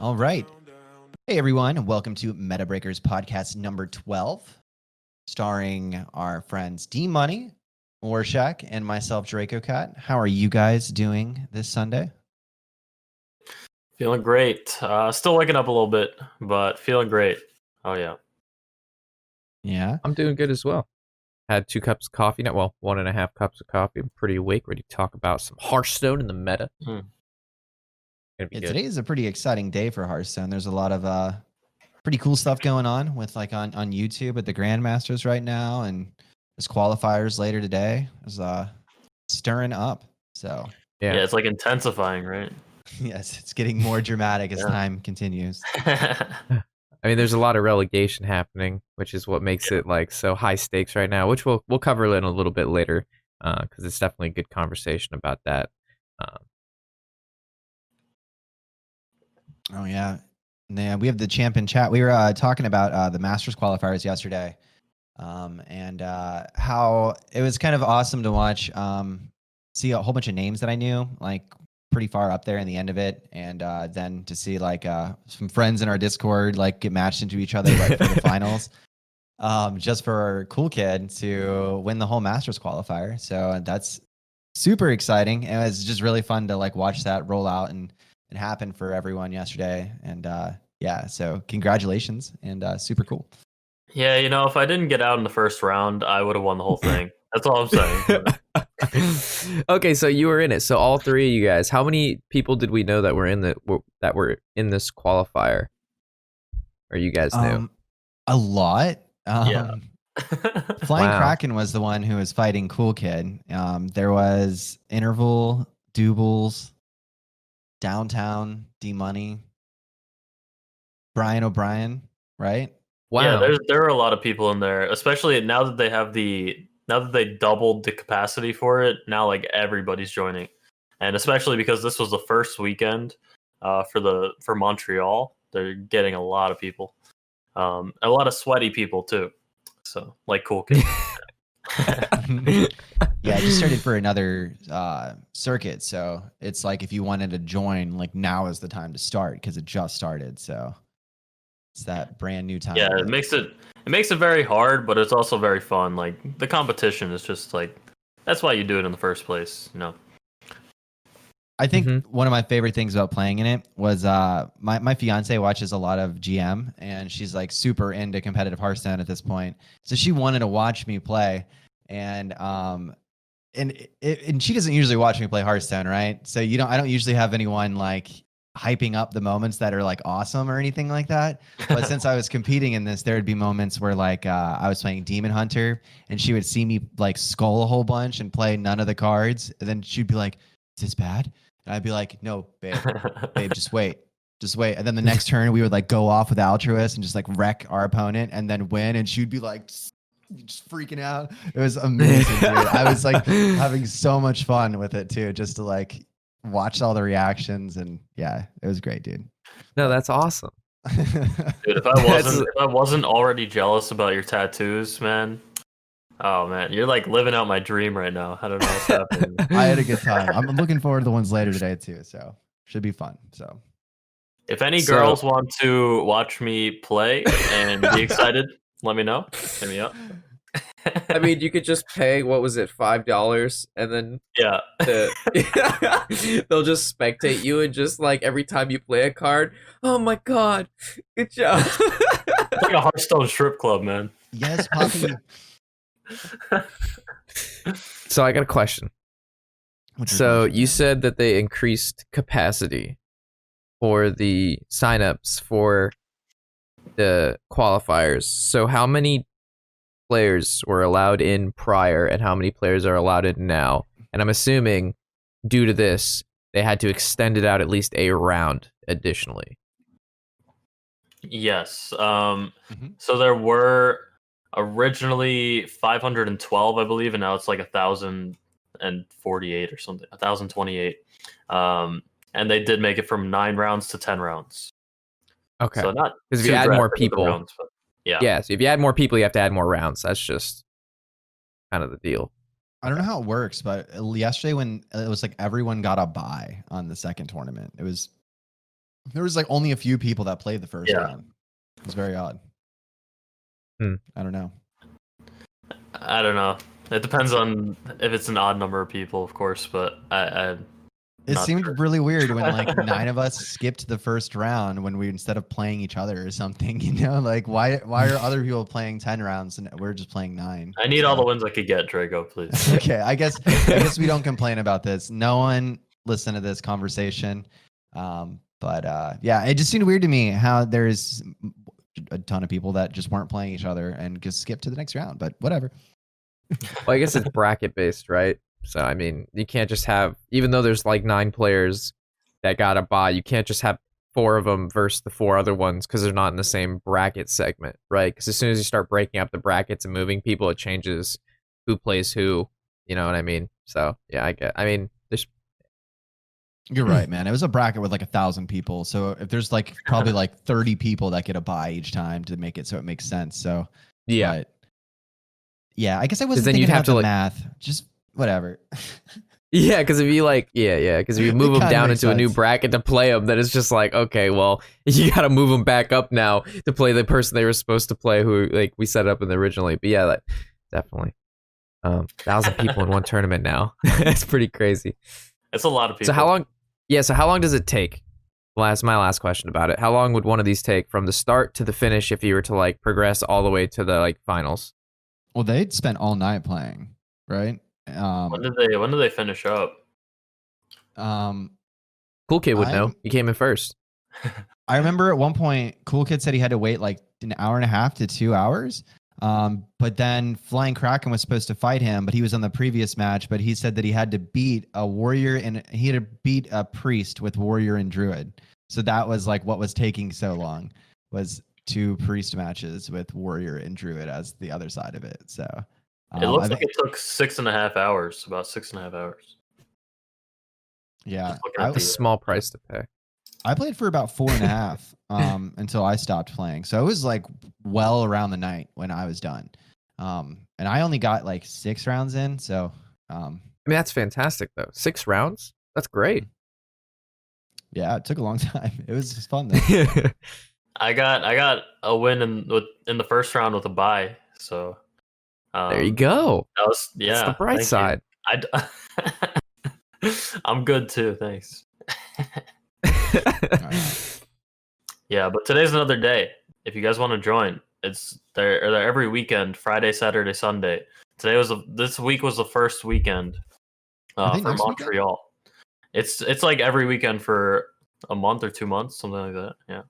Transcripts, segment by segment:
All right. Hey, everyone, and welcome to Metabreakers Podcast number 12, starring our friends DMoney, Warshack, and myself, DracoCatt. How are you guys doing this Sunday? Feeling great. Still waking up a little bit, but feeling great. Oh, yeah. Yeah? I'm doing good as well. Had 2 cups of coffee, 1.5 cups of coffee. I'm pretty awake, ready to talk about some Hearthstone in the meta. Today is a pretty exciting day for Hearthstone. There's a lot of pretty cool stuff going on with on YouTube at the Grandmasters right now, and there's qualifiers later today. There's stirring up. So yeah, it's like intensifying, right? Yes, it's getting more dramatic as time continues. I mean, there's a lot of relegation happening, which is what makes it like so high stakes right now, which we'll cover in a little bit later, because it's definitely a good conversation about that. Oh yeah, we have the champion chat. We were talking about the Masters qualifiers yesterday, and how it was kind of awesome to watch. See a whole bunch of names that I knew, like pretty far up there in the end of it, and then to see like some friends in our Discord like get matched into each other right for the finals, just for Cool Kid to win the whole Masters qualifier. So that's super exciting, and it was just really fun to like watch that roll out and happen for everyone yesterday. And yeah, so congratulations, and super cool. Yeah, you know, if I didn't get out in the first round, I would have won the whole thing. That's all I'm saying. Okay, so you were in it. So all 3 of you guys, how many people did we know that were in this qualifier? Or you guys knew? A lot. Yeah. Flying Kraken was the one who was fighting Cool Kid. There was Interval, Doubles, Downtown, D-Money, Brian O'Brien, right? Wow. Yeah, there are a lot of people in there, especially now that they doubled the capacity for it. Now, like, everybody's joining, and especially because this was the first weekend for Montreal, they're getting a lot of people, a lot of sweaty people too. So, like, Cool Kid. Yeah, I just started for another circuit, so it's like if you wanted to join, like now is the time to start because it just started. So it's that brand new time. Yeah, it makes it very hard, but it's also very fun. Like the competition is just like that's why you do it in the first place, you know. I think one of my favorite things about playing in it was my fiance watches a lot of GM, and she's like super into competitive Hearthstone at this point. So she wanted to watch me play, and she doesn't usually watch me play Hearthstone, right? So I don't usually have anyone like hyping up the moments that are like awesome or anything like that. But since I was competing in this, there would be moments where like I was playing Demon Hunter, and she would see me like skull a whole bunch and play none of the cards, and then she'd be like, "Is this bad?" And I'd be like, "No, babe, just wait. And then the next turn we would like go off with Altruist and just like wreck our opponent and then win. And she'd be like just freaking out. It was amazing, dude. I was like having so much fun with it too, just to like watch all the reactions. And yeah, it was great, dude. No, that's awesome. Dude, if I wasn't already jealous about your tattoos, man. Oh man, you're like living out my dream right now. I don't know what's happening. I had a good time. I'm looking forward to the ones later today too, so should be fun. So if any girls want to watch me play and be excited, let me know. Hit me up. I mean, you could just pay, what was it, $5, and then they'll just spectate you, and just like every time you play a card, oh my god, good job. It's like a Hearthstone strip club, man. Yes, Poppy. So I got a question. So you said that they increased capacity for the signups for the qualifiers. So how many players were allowed in prior, and how many players are allowed in now? And I'm assuming due to this, they had to extend it out at least a round additionally. Yes. So there were originally 512, I believe, and now it's like 1,048 or something, 1,028. And they did make it from 9 rounds to 10 rounds. Okay. So not because if you add more people, rounds, but yeah. So if you add more people, you have to add more rounds. That's just kind of the deal. I don't know how it works, but yesterday when it was like everyone got a bye on the second tournament, it was There was like only a few people that played the first Yeah. round. It was very odd. I don't know. I don't know. It depends on if it's an odd number of people, of course, but It not seemed sure. really weird when like 9 of us skipped the first round when we instead of playing each other or something, you know, like why are other people playing 10 rounds and we're just playing 9? I need all the wins I could get, Draco, please. Okay, I guess we don't complain about this. No one listened to this conversation. But yeah, it just seemed weird to me how there's a ton of people that just weren't playing each other and just skipped to the next round, but whatever. Well, I guess it's bracket based, right? So I mean, you can't just have, even though there's like 9 players that got a bye, you can't just have 4 of them versus the 4 other ones because they're not in the same bracket segment, right? Because as soon as you start breaking up the brackets and moving people, it changes who plays who. You know what I mean? So yeah, there's. You're right, man. It was a bracket with like 1,000 people. So if there's like probably like 30 people that get a buy each time to make it so it makes sense. So Yeah. but, yeah, I guess I wasn't then thinking you'd have about to, the like- math. Just whatever. Yeah, because if you like, because if you move them kinda down makes into a new sense. bracket to play them, then it's just like, okay, well, you got to move them back up now to play the person they were supposed to play, who like we set up in the originally. But yeah, that definitely, 1,000 people in one tournament now. That's pretty crazy. It's a lot of people. So how long? Yeah, so how long does it take? My last question about it. How long would one of these take from the start to the finish if you were to like progress all the way to the like finals? Well, they'd spent all night playing, right? When did they finish up? Cool Kid would know. You came in first. I remember at one point, Cool Kid said he had to wait like an hour and a half to 2 hours. But then Flying Kraken was supposed to fight him, but he was on the previous match. But he said that he had to beat a warrior and he had to beat a priest with warrior and druid. So that was like what was taking so long, was 2 priest matches with warrior and druid as the other side of it. So It looks like it took 6.5 hours, about 6.5 hours. yeah, Just looking at A small price to pay. I played for about 4.5 until I stopped playing. So it was like well around the night when I was done. And I only got like 6 rounds in. So I mean, that's fantastic though. 6 rounds? That's great. yeah, it took a long time. It was just fun though. I got a win in the first round with a bye. So There you go. that was That's the bright thank you. side. I'm good too, thanks. Alright. Yeah, but today's another day. If you guys want to join, they're every weekend, Friday, Saturday, Sunday. This week was the first weekend Are they for next weekend? Montreal. It's like every weekend for a month or 2 months, something like that. Yeah,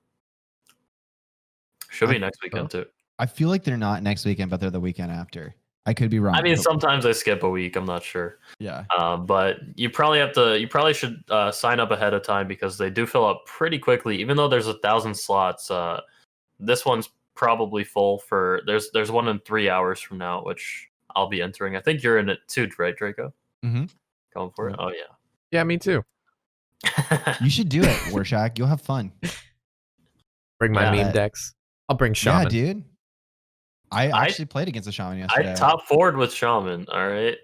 should be next weekend too. I feel like they're not next weekend, but they're the weekend after. I could be wrong. I mean, but- sometimes I skip a week. I'm not sure. yeah. But you probably should sign up ahead of time because they do fill up pretty quickly. Even though there's 1,000 slots, this one's probably full for. There's one in 3 hours from now, which I'll be entering. I think you're in it too, right, Draco? Mm-hmm. Going for it. Oh Yeah, me too. yeah. You should do it, Warshack. You'll have fun. Bring my Yeah. meme decks. I'll bring Shaman. Yeah, dude. I actually played against a shaman yesterday. I top forward with Shaman. All right,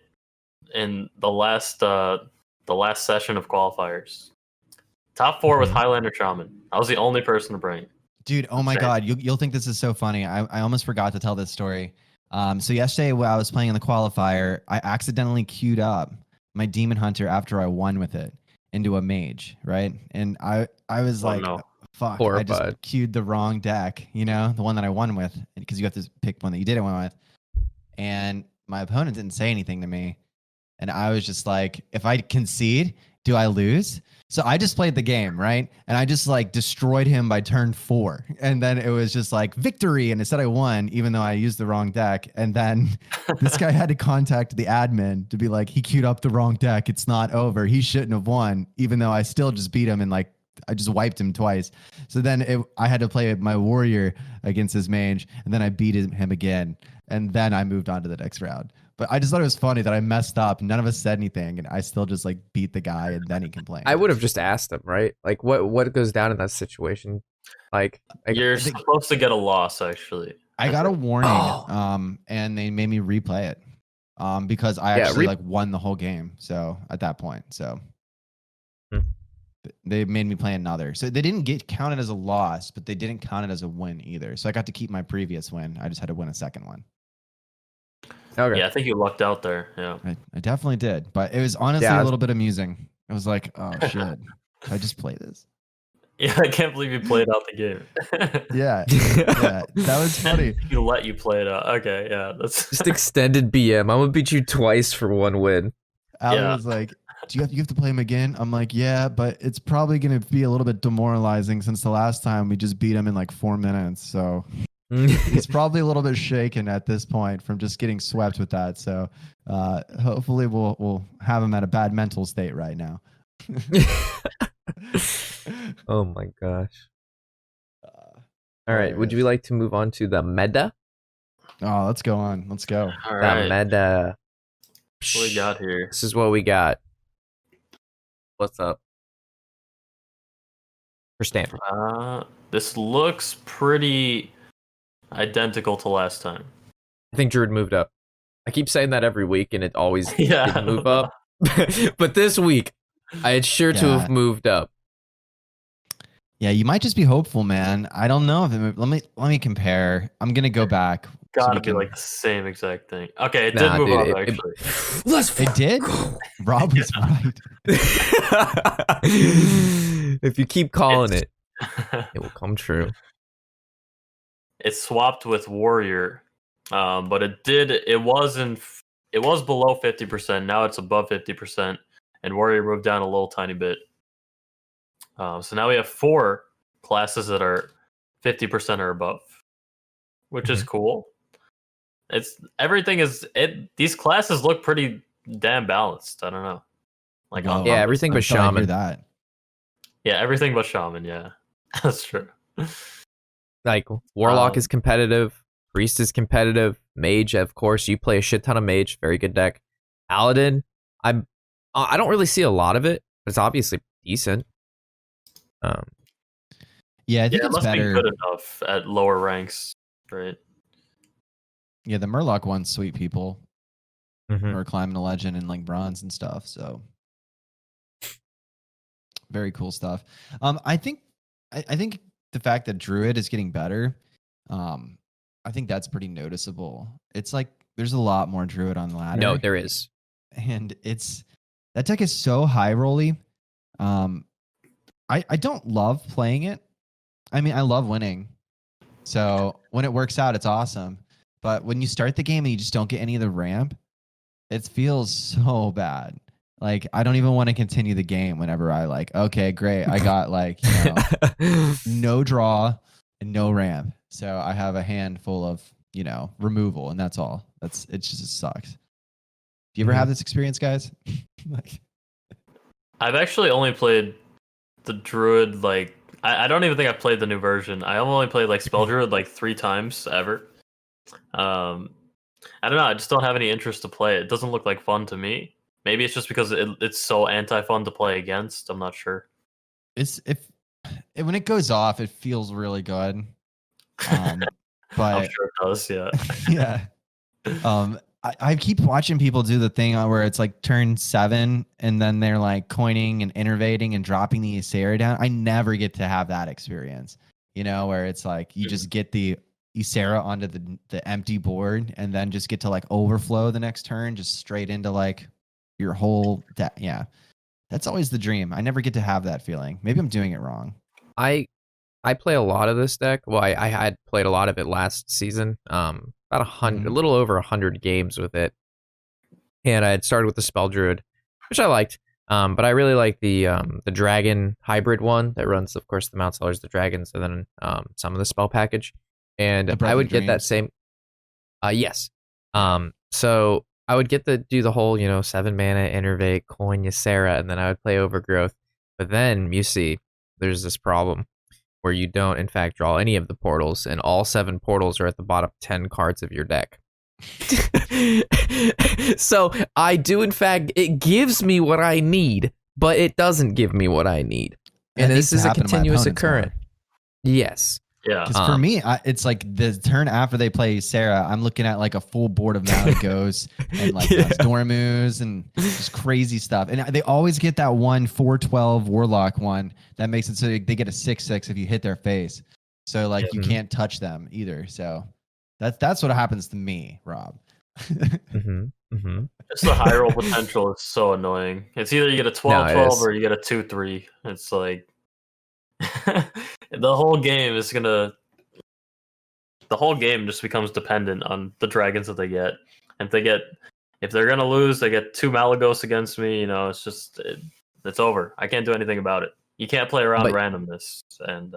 in the last session of qualifiers. Top 4 with Highlander Shaman. I was the only person to bring. Dude, oh my Same. God. You'll think this is so funny. I almost forgot to tell this story. So yesterday while I was playing in the qualifier, I accidentally queued up my Demon Hunter after I won with it into a mage, right? And I was like, no. fuck, I Horrified. just queued the wrong deck, you know, the one that I won with, because you have to pick one that you didn't win with. And my opponent didn't say anything to me. And I was just like, if I concede, do I lose? So I just played the game, right? And I just like destroyed him by turn 4. And then it was just like victory. And it said I won, even though I used the wrong deck. And then this guy had to contact the admin to be like, he queued up the wrong deck. It's not over. He shouldn't have won, even though I still just beat him and like, I just wiped him twice. So then I had to play my warrior against his mage, and then I beat him again. And then I moved on to the next round. But I just thought it was funny that I messed up. None of us said anything, and I still just like beat the guy, and then he complained. I would have just asked him, right? Like, what goes down in that situation? Like You're supposed to get a loss, actually. I got a warning, Oh. and they made me replay it, because I actually like won the whole game. So at that point, so They made me play another. So they didn't get counted as a loss, but they didn't count it as a win either. So I got to keep my previous win. I just had to win a second one. Okay. Yeah, I think you lucked out there. Yeah. I definitely did. But it was honestly a little bit amusing. It was like, oh, shit. Did I just play this? Yeah, I can't believe you played out the game. Yeah, that was funny. You let you play it out. Okay, yeah, that's Just extended BM. I'm gonna beat you twice for one win. Ali was like, you have to play him again? I'm like, yeah, but it's probably gonna be a little bit demoralizing since the last time we just beat him in like 4 minutes. So he's probably a little bit shaken at this point from just getting swept with that. So hopefully we'll have him at a bad mental state right now. Oh my gosh. All right, would you like to move on to the meta? Oh, let's go on. Let's go. all right. The meta. What we got here? This is what we got. What's up? For Stanford. This looks pretty identical to last time. I think Druid moved up. I keep saying that every week, and it always didn't move up. But this week, I had sure to have moved up. Yeah, you might just be hopeful, man. I don't know if it moved. Let me compare. I'm gonna go back. Gotta be like the same exact thing. Okay, it did move up actually. It did? Rob was right. If you keep calling it will come true. It swapped with Warrior, but it was below 50%. Now it's above 50%, and Warrior moved down a little tiny bit. So now we have 4 classes that are 50% or above, which is cool. These classes look pretty damn balanced. I don't know. Like everything but Shaman. That. Yeah, everything but Shaman. Yeah, that's true. Like Warlock is competitive, Priest is competitive, Mage, of course. You play a shit ton of Mage, very good deck. Paladin, I don't really see a lot of it, but it's obviously decent. Yeah, I think it it's must better. be good enough at lower ranks, right? Yeah, the Murloc one's sweet people. Mm-hmm. Or climbing a legend and like bronze and stuff. So very cool stuff. I think the fact that Druid is getting better, I think that's pretty noticeable. It's like there's a lot more Druid on the ladder. No, there is. And that deck is so high rolly. I don't love playing it. I mean, I love winning. So when it works out, it's awesome. But when you start the game and you just don't get any of the ramp, it feels so bad. Like, I don't even want to continue the game whenever I okay, great. I got no draw and no ramp. So I have a handful of, removal, and that's all. It just sucks. Do you ever have this experience, guys? I've actually only played the Druid, I don't even think I've played the new version. I only played Spell Druid 3 times ever. I don't know. I just don't have any interest to play it. It doesn't look like fun to me. Maybe it's just because it's so anti-fun to play against. I'm not sure. When it goes off, it feels really good. But I'm sure it does. Yeah. Yeah. I keep watching people do the thing where it's turn 7 and then they're coining and innervating and dropping the Ysera down. I never get to have that experience, where it's you just get the Ysera onto the empty board and then just get to overflow the next turn, just straight into your whole deck. Yeah. That's always the dream. I never get to have that feeling. Maybe I'm doing it wrong. I play a lot of this deck. Well, I had played a lot of it last season. About 100, a little over 100 games with it, and I had started with the Spell Druid, which I liked. But I really like the Dragon hybrid one that runs, of course, the Mount Sellers, the Dragons, and then some of the spell package. And I would get that same. Yes. So I would get to do the whole, 7 mana, Innervate, coin Ysera, and then I would play Overgrowth. But then you see, there's this problem where you don't, in fact, draw any of the portals, and all 7 portals are at the bottom 10 cards of your deck. So I do, in fact, it gives me what I need, but it doesn't give me what I need. And this is a continuous occurrence. Yes. Yeah. Because for me, it's like the turn after they play Sarah, I'm looking at like a full board of Malagos and like Dormus and just crazy stuff. And they always get that one 4/12 Warlock one that makes it so they get a 6/6 if you hit their face. So like you can't touch them either. So that's what happens to me, Rob. Just the high roll potential is so annoying. It's either you get a 12/12 or you get a 2/3. It's like the whole game just becomes dependent on the dragons that they get. And if they're gonna lose, they get 2 Malagos against me. It's over. I can't do anything about it. You can't play around randomness. And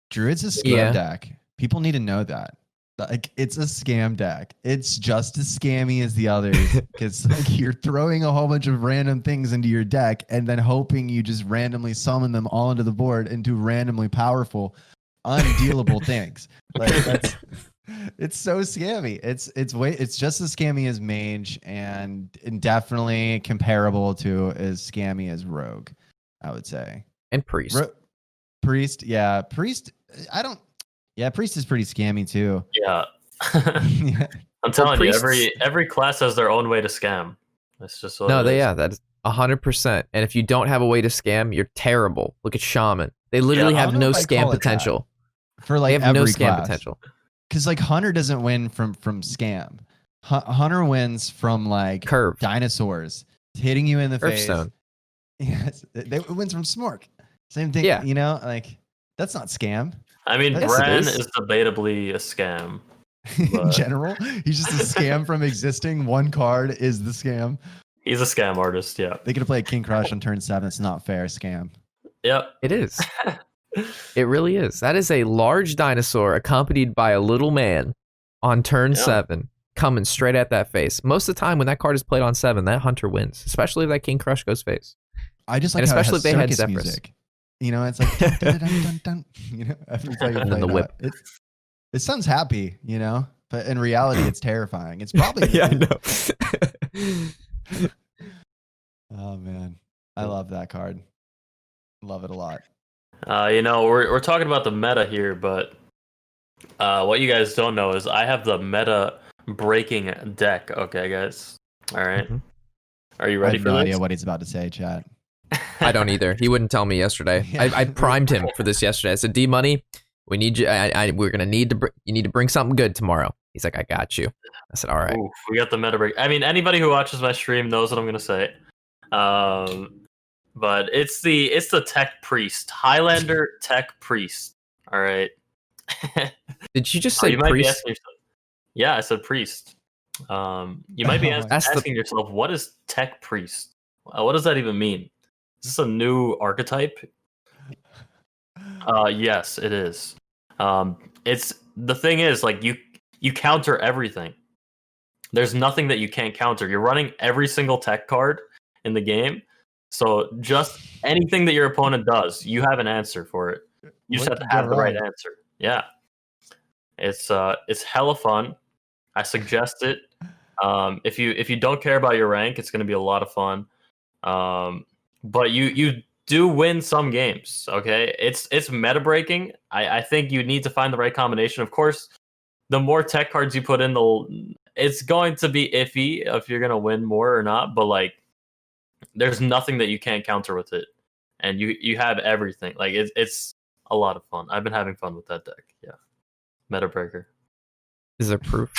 Druid's a scam deck. People need to know that. Like, it's a scam deck. It's just as scammy as the others. Because like, you're throwing a whole bunch of random things into your deck and then hoping you just randomly summon them all into the board into randomly powerful, undealable things. Like it's so scammy. It's just as scammy as Mage and definitely comparable to as scammy as Rogue, I would say. And Priest. Priest, yeah. Priest, Priest is pretty scammy too. Yeah. I'm telling you, every class has their own way to scam. That's just what that's 100%. And if you don't have a way to scam, you're terrible. Look at Shaman. They literally have no scam potential. For like they have no every scam class. potential. Because like Hunter doesn't win from scam. Hunter wins from like curve dinosaurs hitting you in the Hearthstone. face. Yes, it wins from Smork. Same thing. Yeah. Like that's not scam. I mean, Bran is debatably a scam. In general, he's just a scam from existing. One card is the scam. He's a scam artist, yeah. They could play a King Crush on turn 7. It's not fair. Scam. Yep. It is. It really is. That is a large dinosaur accompanied by a little man on turn 7 coming straight at that face. Most of the time when that card is played on 7, that Hunter wins, especially if that King Crush goes face. I just like and how especially it has if they had circus Zephyrs. Music. It's like dun, dun, dun, dun, dun, every time you play the whip. It sounds happy, but in reality, it's terrifying. It's probably I know. Oh man, I love that card. Love it a lot. We're talking about the meta here, but what you guys don't know is I have the meta breaking deck. Okay, guys. All right. Are you ready for this? I have no idea what he's about to say, chat. I don't either. He wouldn't tell me yesterday. Yeah. I primed him for this yesterday. I said, D-Money, we need you. We're gonna need to. You need to bring something good tomorrow. He's like, I got you. I said, all right. Ooh, we got the meta break. I mean, anybody who watches my stream knows what I'm gonna say. But it's the tech priest, Highlander tech priest. All right. Did you just say you might priest? be asking yourself, yeah, I said priest. You might be asking yourself, what is tech priest? What does that even mean? Is this a new archetype? Yes, it is. It's the thing is like you counter everything. There's nothing that you can't counter. You're running every single tech card in the game. So just anything that your opponent does, you have an answer for it. You just have to have the right answer. Yeah. It's hella fun. I suggest it. If you don't care about your rank, it's going to be a lot of fun. But you do win some games. Okay, it's meta breaking. I think you need to find the right combination. Of course, the more tech cards you put in, it's going to be iffy if you're going to win more or not. But like, there's nothing that you can't counter with it, and you have everything. Like it's a lot of fun. I've been having fun with that deck. Yeah, meta breaker. Is there proof?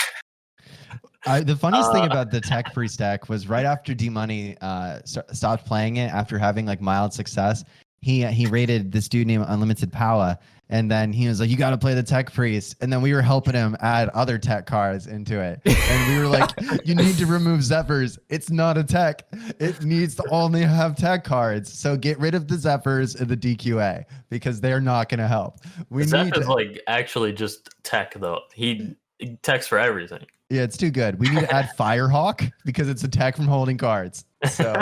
The funniest thing about the tech priest deck was right after D-Money stopped playing it after having like mild success. He rated this dude named Unlimited Power, and then he was like, "You got to play the tech priest." And then we were helping him add other tech cards into it, and we were like, "You need to remove Zephyrs. It's not a tech. It needs to only have tech cards. So get rid of the Zephyrs and the DQA because they're not going to help." Zephyrs like actually just tech though. He techs for everything. Yeah, it's too good. We need to add Firehawk because it's a tech from holding cards. So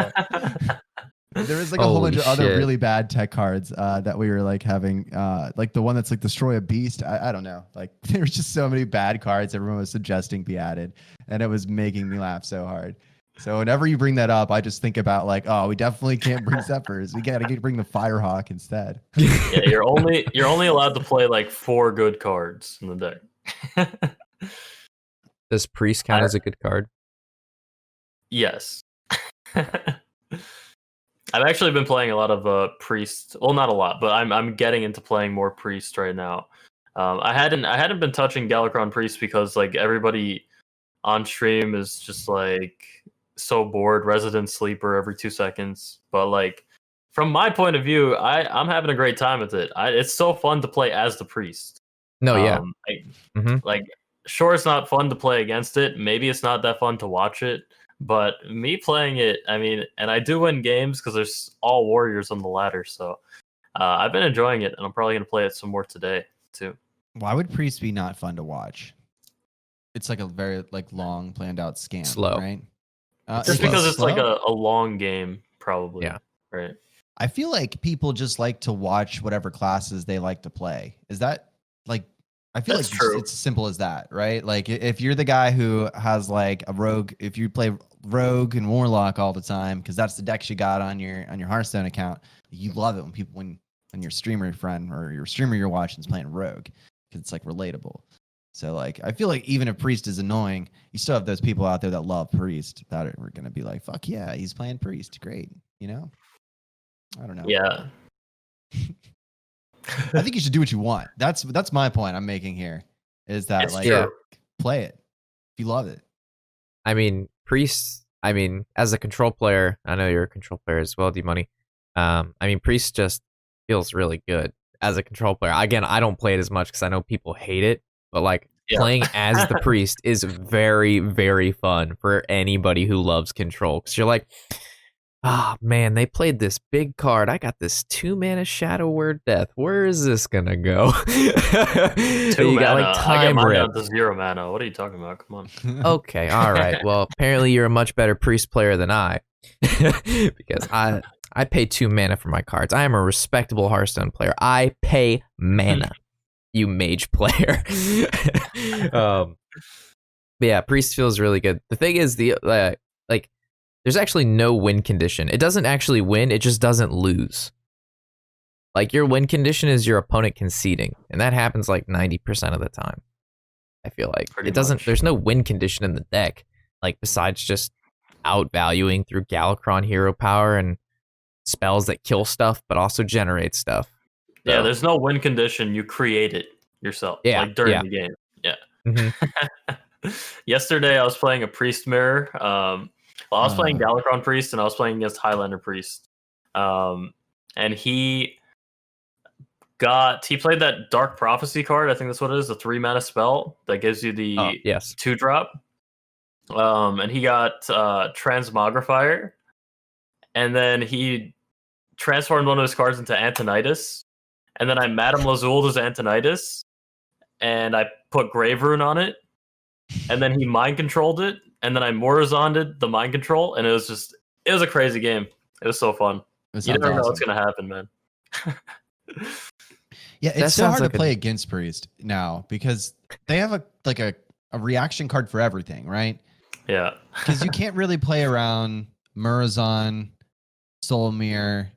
there is like a whole bunch of other really bad tech cards that we were like having, like the one that's like Destroy a Beast. I don't know. Like there's just so many bad cards everyone was suggesting be added, and it was making me laugh so hard. So whenever you bring that up, I just think about like, oh, we definitely can't bring Zephyrs. We gotta bring the Firehawk instead. Yeah, you're only allowed to play like 4 good cards in the deck. Does Priest count as a good card? Yes. I've actually been playing a lot of Priest. Well, not a lot, but I'm getting into playing more Priest right now. I hadn't been touching Galakrond Priest because like everybody on stream is just like so bored, resident sleeper every 2 seconds. But like from my point of view, I'm having a great time with it. It's so fun to play as the Priest. No, yeah. Like sure, it's not fun to play against it. Maybe it's not that fun to watch it. But me playing it, I mean, and I do win games because there's all warriors on the ladder. So I've been enjoying it, and I'm probably going to play it some more today, too. Why would Priest be not fun to watch? It's like a very like long, planned out scam, Slow. right? Just because it's like a long game, probably. Yeah. Right. I feel like people just like to watch whatever classes they like to play. Is that like... I feel That's like true. it's as simple as that, right? Like if you're the guy who has like a rogue, if you play rogue and warlock all the time, because that's the decks you got on your Hearthstone account, you love it when your streamer friend or your streamer you're watching is playing rogue, because it's like relatable. So like I feel like even if Priest is annoying, you still have those people out there that love Priest that are gonna be like, fuck yeah, he's playing Priest, great, you know? I don't know. Yeah. I think you should do what you want. That's my point I'm making here. Is that It's like true. play it if you love it. I mean, Priest. I mean, as a control player, I know you're a control player as well, DMoney. I mean, Priest just feels really good as a control player. Again, I don't play it as much because I know people hate it, but like playing as the Priest is very, very fun for anybody who loves control. Because you're like, ah, man, they played this big card. I got this 2-mana Shadoweaver Death. Where is this gonna go? 2 You mana. got like I get time mine rip. down to 0 mana. What are you talking about? Come on. Okay, all right. Well, apparently you're a much better Priest player than I, because I pay 2 mana for my cards. I am a respectable Hearthstone player. I pay mana. You mage player. But yeah, Priest feels really good. The thing is, like, there's actually no win condition. It doesn't actually win. It just doesn't lose. Like your win condition is your opponent conceding, and that happens like 90% of the time. I feel like Pretty it doesn't. much. There's no win condition in the deck, like besides just outvaluing through Galakrond hero power and spells that kill stuff, but also generate stuff. Yeah, So, there's no win condition. You create it yourself. Yeah, Like during yeah. the game. Yeah. mhm. Yesterday I was playing a Priest mirror. Well, I was playing Uh. Galakrond Priest and I was playing against Highlander Priest. And he played that Dark Prophecy card. I think that's what it is, the 3 mana spell that gives you the Oh, yes. 2-drop. And he got Transmogrifier. And then he transformed one of his cards into Antonidas. And then I Madame Lazul'd as Antonidas. And I put Grave Rune on it. And then he mind controlled it. And then I Morazoned the mind control. And it was a crazy game. It was so fun. It You sounds never know awesome. what's going to happen, man. Yeah, That it's so sounds hard like to play against Priest now because they have a reaction card for everything, right? Yeah. Because you can't really play around Murazon, Solmir,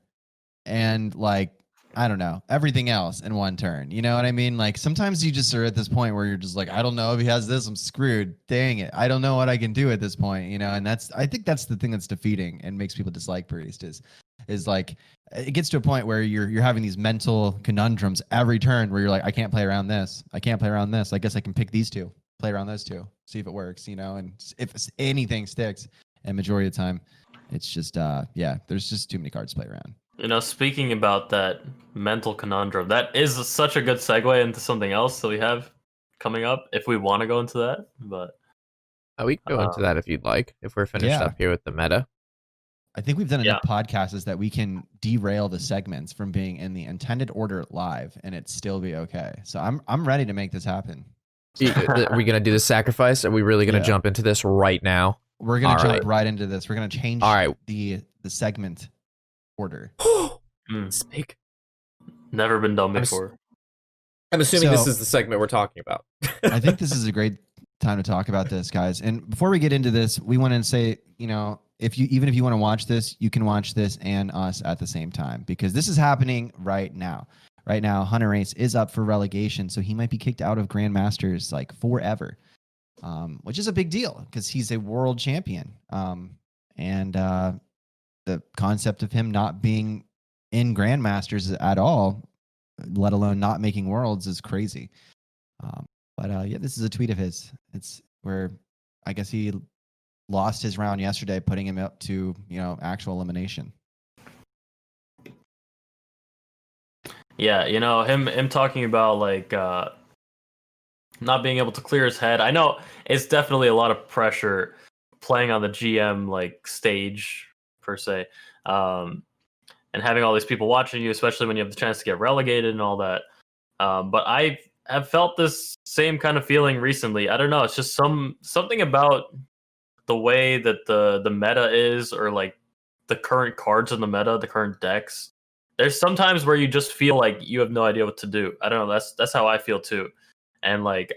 and like I don't know everything else in one turn. You know what I mean? Like sometimes you just are at this point where you're just like, I don't know if he has this, I'm screwed. Dang it, I don't know what I can do at this point. You know, and I think that's the thing that's defeating and makes people dislike Priest is like it gets to a point where you're having these mental conundrums every turn where you're like, I can't play around this. I can't play around this. I guess I can pick these two, play around those two, see if it works, you know, and if anything sticks. And majority of the time, it's just there's just too many cards to play around. You know, speaking about that mental conundrum, that is such a good segue into something else that we have coming up if we want to go into that. But We can go into that if you'd like, if we're finished Yeah. up here with the meta. I think we've done enough podcasts that we can derail the segments from being in the intended order live and it still be okay. So I'm ready to make this happen. Are we going to do the sacrifice? Are we really going to Yeah. jump into this right now? We're gonna All jump right. right into this. We're gonna change All right. the segment order. Speak. never been done I'm before. assuming this So- is the segment we're talking about. I think this is a great time to talk about this, guys. And before we get into this, we want to say, if you want to watch this, you can watch this and us at the same time, because this is happening right now. Right now, Hunter Race is up for relegation, so he might be kicked out of Grandmasters like forever, which is a big deal because he's a world champion. And the concept of him not being in Grandmasters at all, let alone not making worlds, is crazy. But this is a tweet of his. It's where I guess he lost his round yesterday, putting him up to actual elimination. Yeah, him talking about like not being able to clear his head. I know it's definitely a lot of pressure playing on the GM like stage per se, and having all these people watching you, especially when you have the chance to get relegated and all that. But I have felt this same kind of feeling recently. I don't know. It's just something about the way that the meta is, or like the current cards in the meta, the current decks. There's sometimes where you just feel like you have no idea what to do. I don't know. That's how I feel too. And like,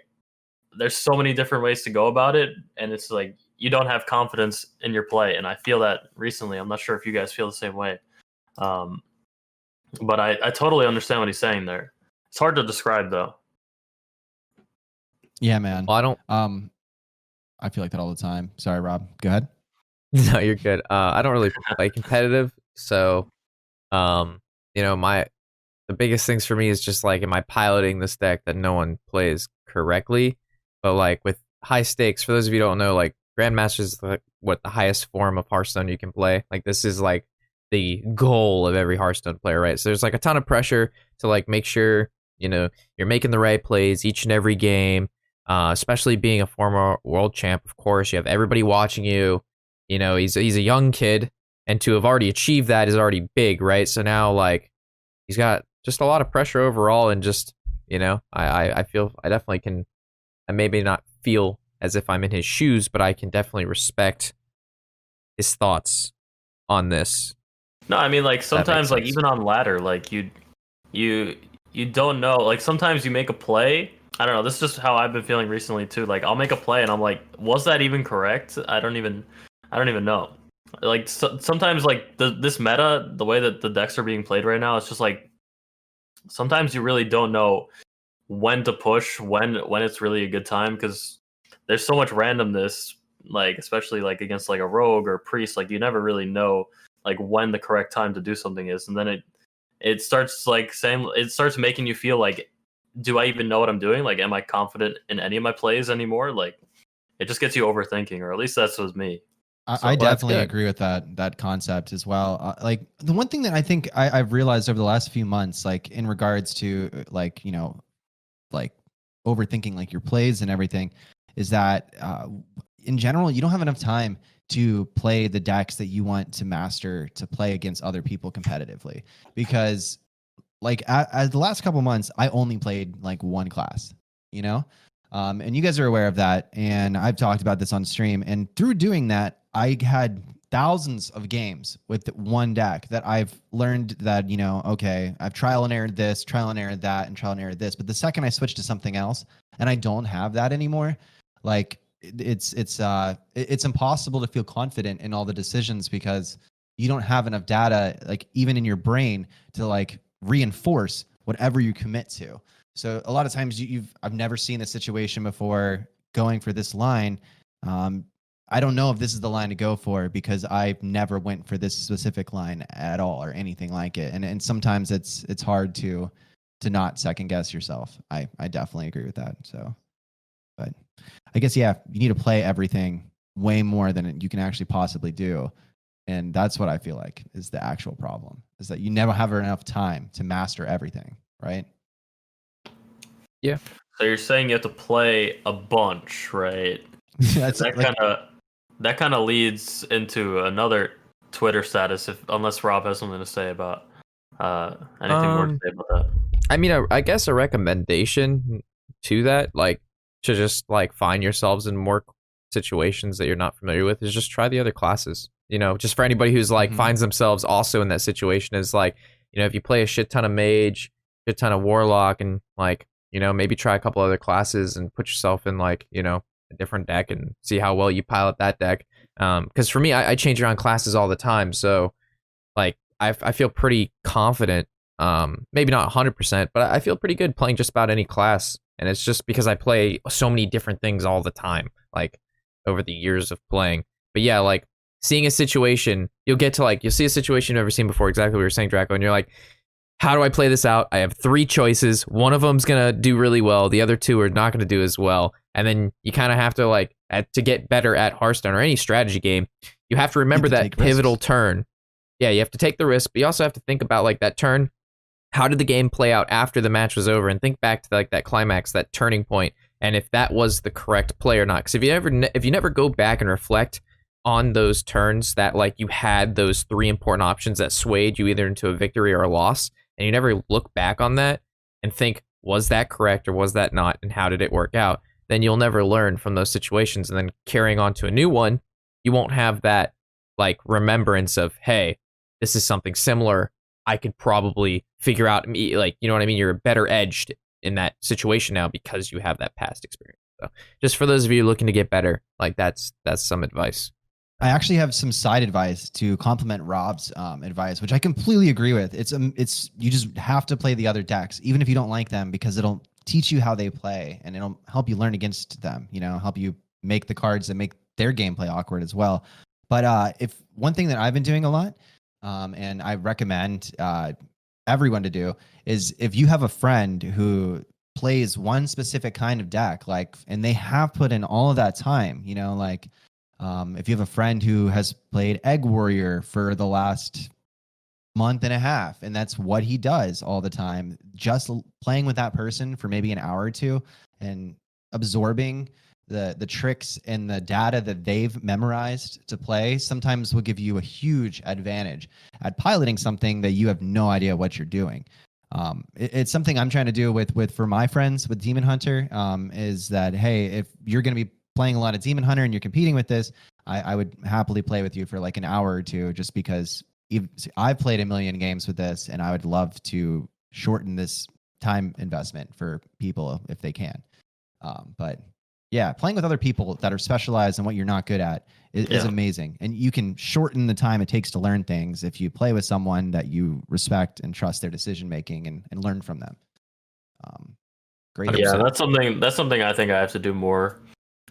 there's so many different ways to go about it, and it's like you don't have confidence in your play. And I feel that recently. I'm not sure if you guys feel the same way. But I totally understand what he's saying there. It's hard to describe though. Yeah, man. Well, I don't. I feel like that all the time. Sorry, Rob. Go ahead. No, you're good. I don't really play competitive, so the biggest things for me is just like, am I piloting this deck that no one plays correctly? But like with high stakes, for those of you who don't know, like Grandmasters is like the highest form of Hearthstone you can play. Like this is like the goal of every Hearthstone player, right? So there's like a ton of pressure to like make sure you're making the right plays each and every game. Especially being a former world champ, of course, you have everybody watching you. He's a young kid, and to have already achieved that is already big, right? So now, like, he's got just a lot of pressure overall, and just I feel I definitely can. I maybe not feel as if I'm in his shoes, but I can definitely respect his thoughts on this. No, I mean, like sometimes, like even on ladder, like you don't know. Like sometimes you make a play. I don't know. This is just how I've been feeling recently too. Like I'll make a play and I'm like, was that even correct? I don't even know. Like sometimes like this meta, the way that the decks are being played right now, it's just like sometimes you really don't know when to push, when it's really a good time, because there's so much randomness. Like especially like against like a rogue or a priest, like you never really know like when the correct time to do something is, and then it starts like saying, it starts making you feel like, do I even know what I'm doing? Like, am I confident in any of my plays anymore? Like, it just gets you overthinking, or at least that's with me. I definitely agree with that concept as well. Like the one thing that I think I've realized over the last few months, like in regards to like, like overthinking like your plays and everything, is that in general, you don't have enough time to play the decks that you want to master to play against other people competitively, because like at the last couple months, I only played like one class, and you guys are aware of that. And I've talked about this on stream. And through doing that, I had thousands of games with one deck that I've learned that, okay, I've trial and errored this, trial and errored that, and trial and errored this. But the second I switch to something else and I don't have that anymore, like it's impossible to feel confident in all the decisions, because you don't have enough data, like even in your brain, to like reinforce whatever you commit to. So a lot of times I've never seen a situation before going for this line. I don't know if this is the line to go for because I've never went for this specific line at all or anything like it. And sometimes it's hard to not second guess yourself. I definitely agree with that. So, but I guess, yeah, you need to play everything way more than you can actually possibly do. And that's what I feel like is the actual problem, is that you never have enough time to master everything, right? Yeah. So you're saying you have to play a bunch, right? That kind of leads into another Twitter status, unless Rob has something to say about anything more to say about that. I mean, I guess a recommendation to that, like to just like find yourselves in more situations that you're not familiar with, is just try the other classes. Just for anybody who's like finds themselves also in that situation, is like, if you play a shit ton of mage, shit ton of warlock, and like, maybe try a couple other classes and put yourself in like, a different deck and see how well you pilot that deck. Because for me, I change around classes all the time, so like I feel pretty confident. Maybe not 100%, but I feel pretty good playing just about any class, and it's just because I play so many different things all the time, like over the years of playing. But yeah, like seeing a situation, you'll see a situation you've never seen before, exactly what you were saying, Draco, and you're like, how do I play this out? I have 3 choices. One of them's gonna do really well. The other 2 are not gonna do as well. And then you kind of have to to get better at Hearthstone or any strategy game, you have to remember that pivotal turn. Yeah, you have to take the risk, but you also have to think about like that turn. How did the game play out after the match was over? And think back to like that climax, that turning point, and if that was the correct play or not. Because if you never go back and reflect on those turns that like you had those 3 important options that swayed you either into a victory or a loss, and you never look back on that and think, was that correct or was that not, and how did it work out, then you'll never learn from those situations. And then carrying on to a new one, you won't have that like remembrance of, hey, this is something similar. I could probably figure out, like, you know what I mean? You're better edged in that situation now because you have that past experience. So just for those of you looking to get better, like that's some advice. I actually have some side advice to complement Rob's advice, which I completely agree with. It's you just have to play the other decks, even if you don't like them, because it'll teach you how they play and it'll help you learn against them. You know, help you make the cards that make their gameplay awkward as well. But if one thing that I've been doing a lot, and I recommend everyone to do, is if you have a friend who plays one specific kind of deck, like, and they have put in all of that time, you know, like. If you have a friend who has played Egg Warrior for the last month and a half, and that's what he does all the time, just playing with that person for maybe an hour or 2 and absorbing the tricks and the data that they've memorized to play sometimes will give you a huge advantage at piloting something that you have no idea what you're doing. It's something I'm trying to do for my friends with Demon Hunter, is that, hey, if you're going to be playing a lot of Demon Hunter and you're competing with this, I would happily play with you for like an hour or 2, just because I've played a million games with this, and I would love to shorten this time investment for people if they can. But yeah, playing with other people that are specialized in what you're not good at is amazing. And you can shorten the time it takes to learn things if you play with someone that you respect and trust their decision making and learn from them. Great. Yeah, that's something I think I have to do more.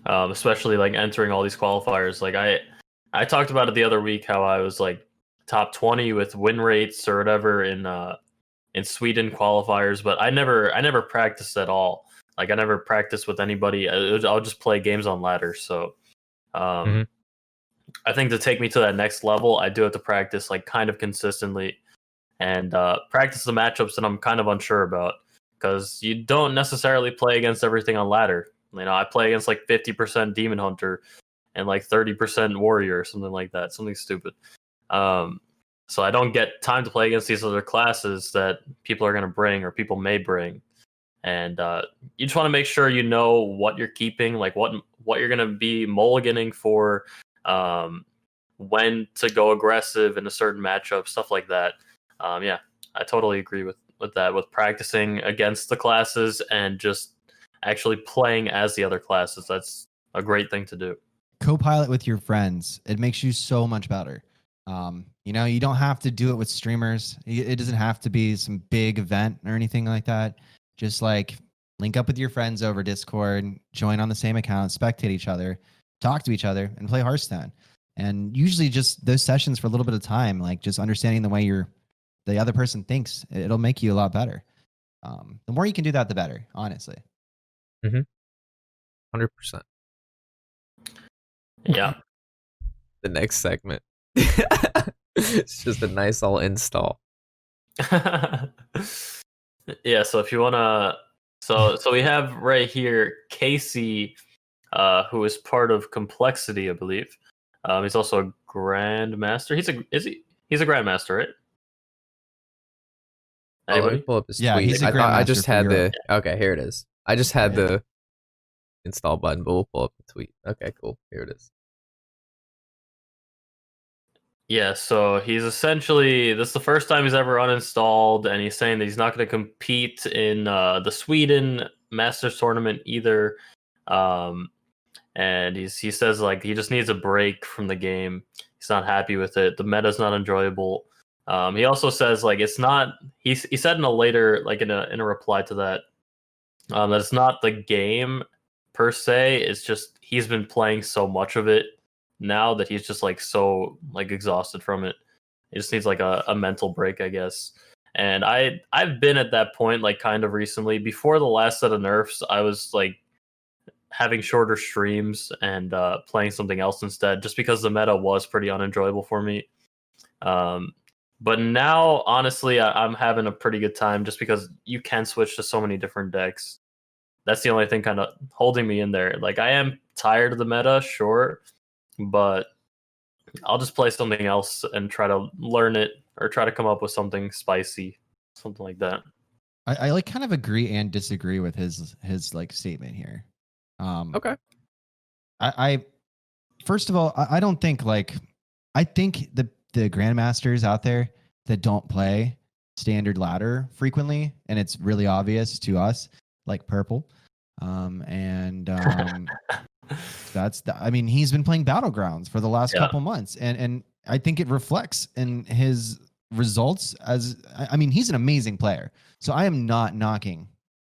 Especially like entering all these qualifiers. Like I talked about it the other week, how I was like top 20 with win rates or whatever in Sweden qualifiers, but I never practiced at all. Like I never practiced with anybody. I'll just play games on ladder. So I think to take me to that next level, I do have to practice like kind of consistently and practice the matchups that I'm kind of unsure about, because you don't necessarily play against everything on ladder. You know, I play against like 50% Demon Hunter and like 30% Warrior or something like that, something stupid. So I don't get time to play against these other classes that people are going to bring or people may bring. And you just want to make sure you know what you're keeping, like what you're going to be mulliganing for, when to go aggressive in a certain matchup, stuff like that. Yeah, I totally agree with that, with practicing against the classes and just actually playing as the other classes. That's a great thing to do. Co-pilot with your friends. It makes you so much better. You know, you don't have to do it with streamers. It doesn't have to be some big event or anything like that. Just like link up with your friends over Discord, join on the same account, spectate each other, talk to each other, and play Hearthstone. And usually just those sessions for a little bit of time, like just understanding the way the other person thinks, it'll make you a lot better. The more you can do that, the better, honestly. 100%. Yeah. The next segment. It's just a nice all install. Yeah, so if you wanna, so we have right here Casey, who is part of Complexity, I believe. He's also a grandmaster. He's a grandmaster, right? Let me pull up his tweet. He's a grandmaster. I just had okay, here it is. I just had the install button, but we'll pull up the tweet. Okay, cool. Here it is. Yeah, so he's essentially, this is the first time he's ever uninstalled, and he's saying that he's not going to compete in the Sweden Masters tournament either. and he says like he just needs a break from the game. He's not happy with it. The meta's not enjoyable. He also says like it's not. He said in a later like in a reply to that that it's not the game per se. It's just he's been playing so much of it now that he's just like so like exhausted from it. He just needs like a mental break, I guess. And I've been at that point like kind of recently. Before the last set of nerfs, I was like having shorter streams and playing something else instead, just because the meta was pretty unenjoyable for me. But now, honestly, I'm having a pretty good time just because you can switch to so many different decks. That's the only thing kind of holding me in there. Like, I am tired of the meta, sure, but I'll just play something else and try to learn it or try to come up with something spicy, something like that. I like kind of agree and disagree with his like statement here. Okay. I first of all, I don't think like I think the grandmasters out there that don't play standard ladder frequently, and it's really obvious to us, like Purple, I mean, he's been playing Battlegrounds for the last couple months, and I think it reflects in his results. I mean, he's an amazing player, so I am not knocking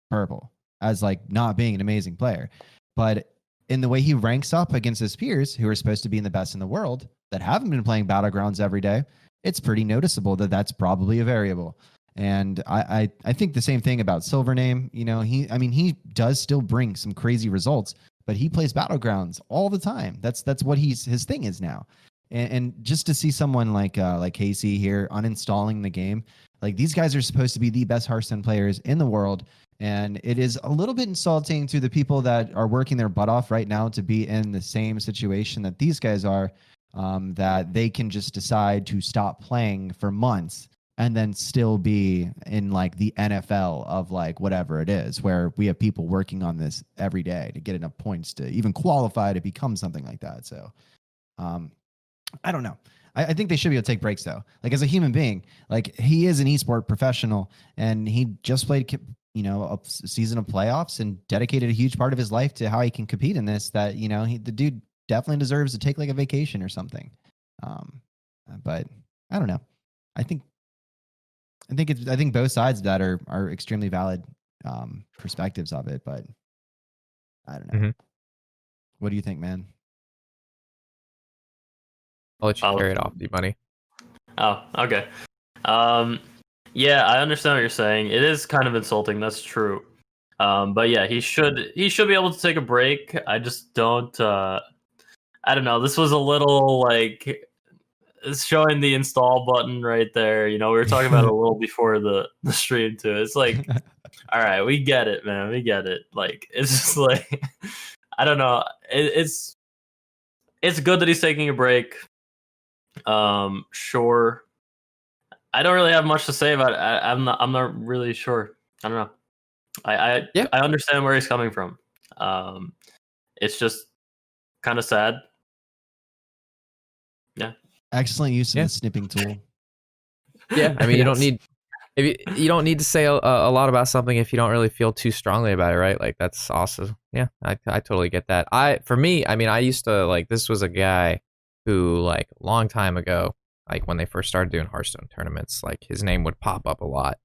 Purple as like not being an amazing player, but in the way he ranks up against his peers who are supposed to be in the best in the world that haven't been playing Battlegrounds every day, it's pretty noticeable that that's probably a variable. And I think the same thing about Silvername. You know, he does still bring some crazy results, but he plays Battlegrounds all the time. That's what his thing is now. And just to see someone like Casey here uninstalling the game, like these guys are supposed to be the best Hearthstone players in the world. And it is a little bit insulting to the people that are working their butt off right now to be in the same situation that these guys are, that they can just decide to stop playing for months and then still be in like the NFL of like whatever it is, where we have people working on this every day to get enough points to even qualify to become something like that. So I don't know. I think they should be able to take breaks though. Like as a human being, like he is an esport professional and he just played, you know, a season of playoffs and dedicated a huge part of his life to how he can compete in this, that, you know, the dude definitely deserves to take like a vacation or something. But I don't know. I think both sides of that are extremely valid perspectives of it, but I don't know. Mm-hmm. What do you think, man? I'll let you carry it off, D-Money. Oh, okay. Yeah, I understand what you're saying. It is kind of insulting. That's true. But yeah, he should be able to take a break. I just don't. I don't know. This was a little like it's showing the install button right there. You know, we were talking about it a little before the stream too. It's like, all right, we get it, man. We get it. Like, it's just like, I don't know. It's good that he's taking a break. Sure. I don't really have much to say about it. I'm not really sure. I don't know. I understand where he's coming from. It's just kind of sad. Yeah. Excellent use of the snipping tool. Yeah, I mean, you don't need to say a lot about something if you don't really feel too strongly about it, right? Like that's awesome. Yeah, I totally get that. For me, I mean, I used to like this was a guy who like a long time ago, like when they first started doing Hearthstone tournaments, like his name would pop up a lot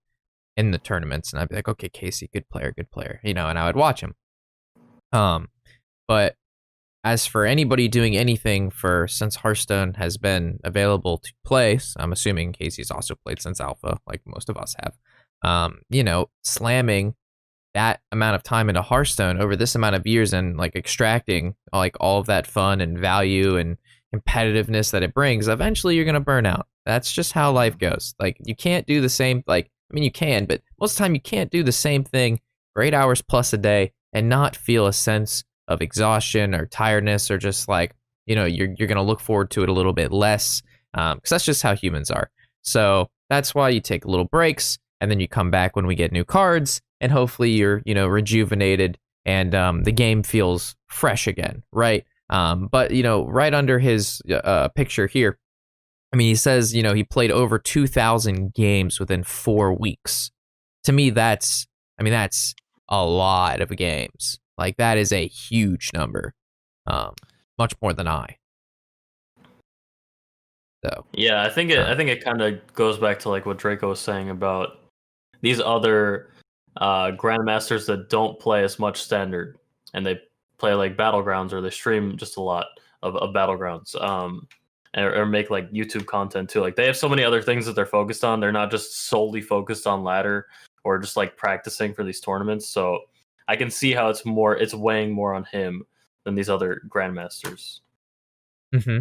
in the tournaments, and I'd be like, okay, Casey, good player, you know, and I would watch him. But as for anybody doing anything since Hearthstone has been available to play, I'm assuming Casey's also played since Alpha, like most of us have. You know, slamming that amount of time into Hearthstone over this amount of years and like extracting like all of that fun and value and competitiveness that it brings, eventually you're gonna burn out. That's just how life goes. Like you can't do the same. Like I mean, you can, but most of the time you can't do the same thing for 8 hours plus a day and not feel a sense of exhaustion or tiredness, or just like, you know, you're going to look forward to it a little bit less, because that's just how humans are. So that's why you take little breaks and then you come back when we get new cards and hopefully you're, you know, rejuvenated and the game feels fresh again, right? But, you know, right under his picture here, I mean, he says, you know, he played over 2,000 games within 4 weeks. To me, that's a lot of games. Like, that is a huge number. much more than I. So yeah, I think it kind of goes back to like what Draco was saying about these other grandmasters that don't play as much standard, and they play like battlegrounds, or they stream just a lot of battlegrounds, or make like YouTube content too. Like they have so many other things that they're focused on. They're not just solely focused on ladder or just like practicing for these tournaments. So I can see how it's weighing more on him than these other grandmasters. Mm-hmm.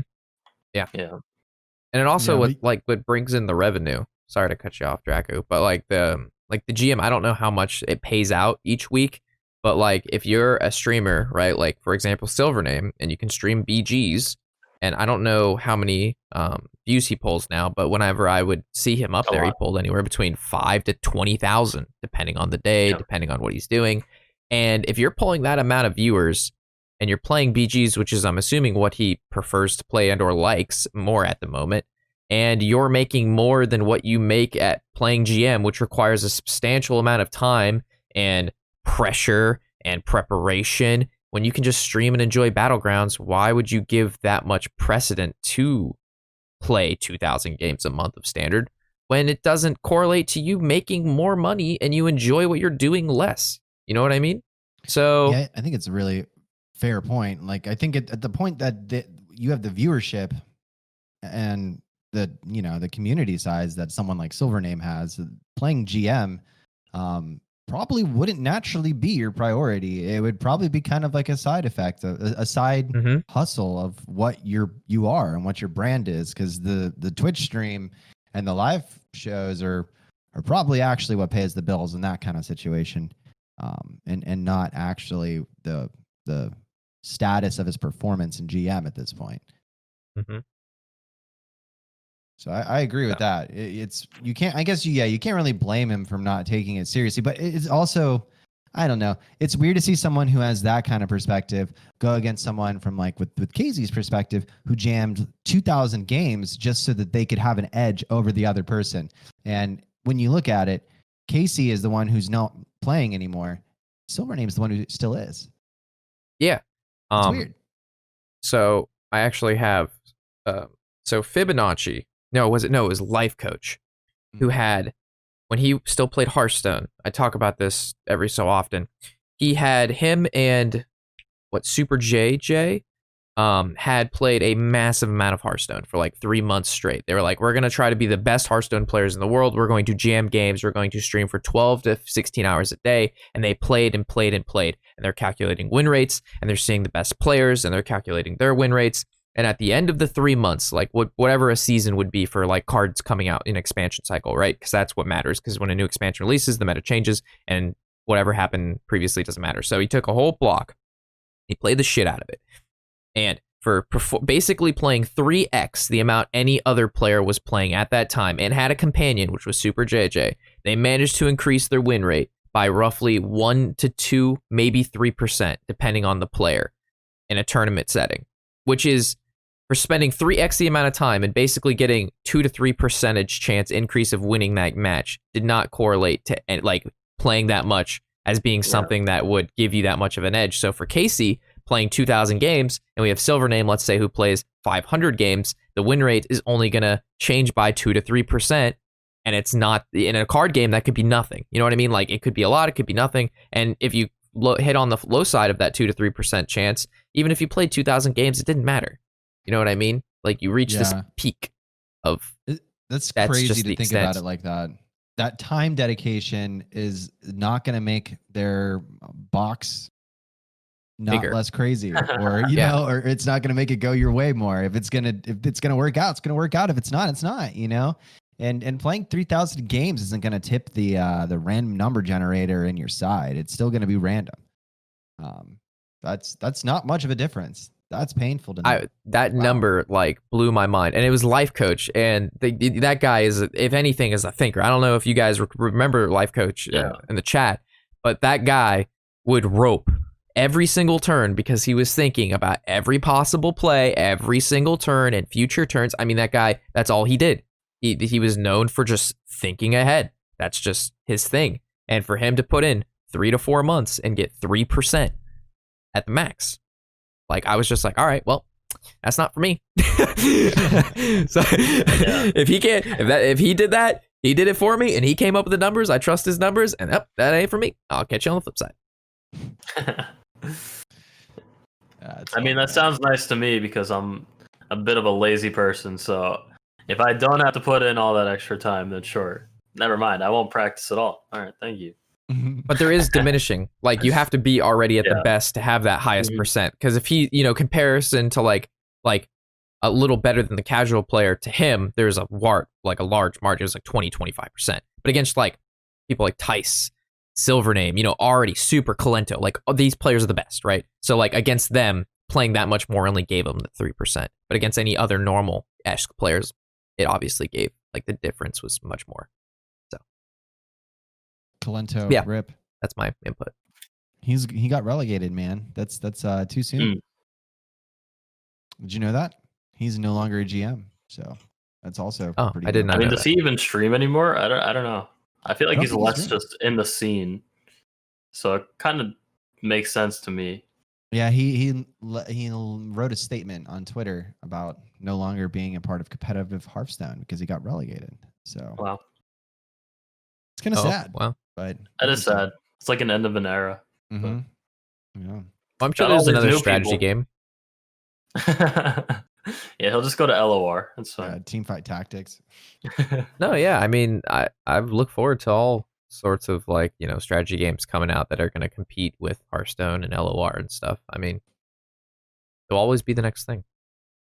Yeah. And it also what brings in the revenue. Sorry to cut you off, Draco, but like the GM, I don't know how much it pays out each week, but like if you're a streamer, right? Like for example, Silvername, and you can stream BGs, and I don't know how many views he pulls now, but whenever I would see him up there, he pulled anywhere between 5,000 to 20,000, depending on the day, depending on what he's doing. And if you're pulling that amount of viewers, and you're playing BGs, which is, I'm assuming, what he prefers to play and or likes more at the moment, and you're making more than what you make at playing GM, which requires a substantial amount of time and pressure and preparation, when you can just stream and enjoy Battlegrounds, why would you give that much precedent to play 2,000 games a month of Standard when it doesn't correlate to you making more money and you enjoy what you're doing less? You know what I mean? So yeah, I think it's a really fair point. Like I think at the point that you have the viewership and the community size that someone like Silvername has, playing GM probably wouldn't naturally be your priority. It would probably be kind of like a side effect, a side hustle of what you are and what your brand is, because the Twitch stream and the live shows are probably actually what pays the bills in that kind of situation, and not actually the status of his performance in GM at this point. Mm-hmm. So I agree with that. You can't really blame him for not taking it seriously, but it's also, I don't know. It's weird to see someone who has that kind of perspective go against someone from like with Casey's perspective, who jammed 2,000 games just so that they could have an edge over the other person. And when you look at it, Casey is the one who's not playing anymore. Silvername is the one who still is. Yeah. It's weird. So I actually have, Fibonacci. No, it was Life Coach, who had, when he still played Hearthstone, I talk about this every so often, he had him and Super JJ had played a massive amount of Hearthstone for like 3 months straight. They were like, we're going to try to be the best Hearthstone players in the world. We're going to jam games. We're going to stream for 12 to 16 hours a day. And they played and played and played. And they're calculating win rates, and they're seeing the best players, and they're calculating their win rates. And at the end of the 3 months, like whatever a season would be for like cards coming out in expansion cycle, right? Because that's what matters. Because when a new expansion releases, the meta changes, and whatever happened previously doesn't matter. So he took a whole block, he played the shit out of it, and for basically playing 3x the amount any other player was playing at that time, and had a companion, which was Super JJ, they managed to increase their win rate by roughly 1 to 2, maybe 3%, depending on the player in a tournament setting, which is, for spending 3x the amount of time and basically getting 2 to 3% chance increase of winning that match, did not correlate to like playing that much as being something that would give you that much of an edge. So for Casey, playing 2,000 games, and we have Silvername, let's say, who plays 500 games, the win rate is only going to change by 2 to 3%, and it's not, in a card game, that could be nothing. You know what I mean? Like, it could be a lot, it could be nothing, and if you hit on the low side of that 2 to 3% chance, even if you played 2,000 games, it didn't matter. You know what I mean? Like, you reach this peak of... That's crazy to think about it like that. That time dedication is not going to make their box not bigger, less crazy, or or it's not going to make it go your way more. If it's going to work out, it's going to work out. If it's not, it's not. And playing 3,000 games isn't going to tip the random number generator in your side. It's still going to be random. That's not much of a difference. That's painful to know. That number like blew my mind, and it was Life Coach, and that guy is, if anything, is a thinker. I don't know if you guys remember Life Coach in the chat, but that guy would rope every single turn because he was thinking about every possible play, every single turn, and future turns. I mean, that guy, that's all he did. He was known for just thinking ahead. That's just his thing. And for him to put in 3 to 4 months and get 3% at the max, Like I was just like, all right, well, that's not for me. So if he did that, he did it for me, and he came up with the numbers. I trust his numbers, and that ain't for me. I'll catch you on the flip side. I mean, that sounds nice to me because I'm a bit of a lazy person. So if I don't have to put in all that extra time, then sure. Never mind. I won't practice at all. All right. Thank you. But there is diminishing. Like you have to be already at the best to have that highest percent. Because if he, comparison to like a little better than the casual player, to him, there's a large margin. It's like 20-25%. But against like people like Tice, Silvername, already super Colento, like these players are the best, right? So like against them, playing that much more only gave them the 3%. But against any other normal-esque players, it obviously gave, like the difference was much more. So Colento, yeah, rip. That's my input. He got relegated, man. That's too soon. Did you know that? He's no longer a GM, so that's also pretty I did not. I mean, know does that. he even stream anymore? I don't know. I feel like he's less just in the scene, so it kind of makes sense to me. Yeah, he wrote a statement on Twitter about no longer being a part of competitive Hearthstone because he got relegated. So wow, it's kind of sad. Wow, but that is sad. It's like an end of an era. Mm-hmm. Yeah, well, I'm sure there's another strategy game. Yeah, he'll just go to LOR. That's fine. Team fight tactics. No, yeah. I mean, I look forward to all sorts of like, strategy games coming out that are going to compete with Hearthstone and LOR and stuff. I mean, it'll always be the next thing.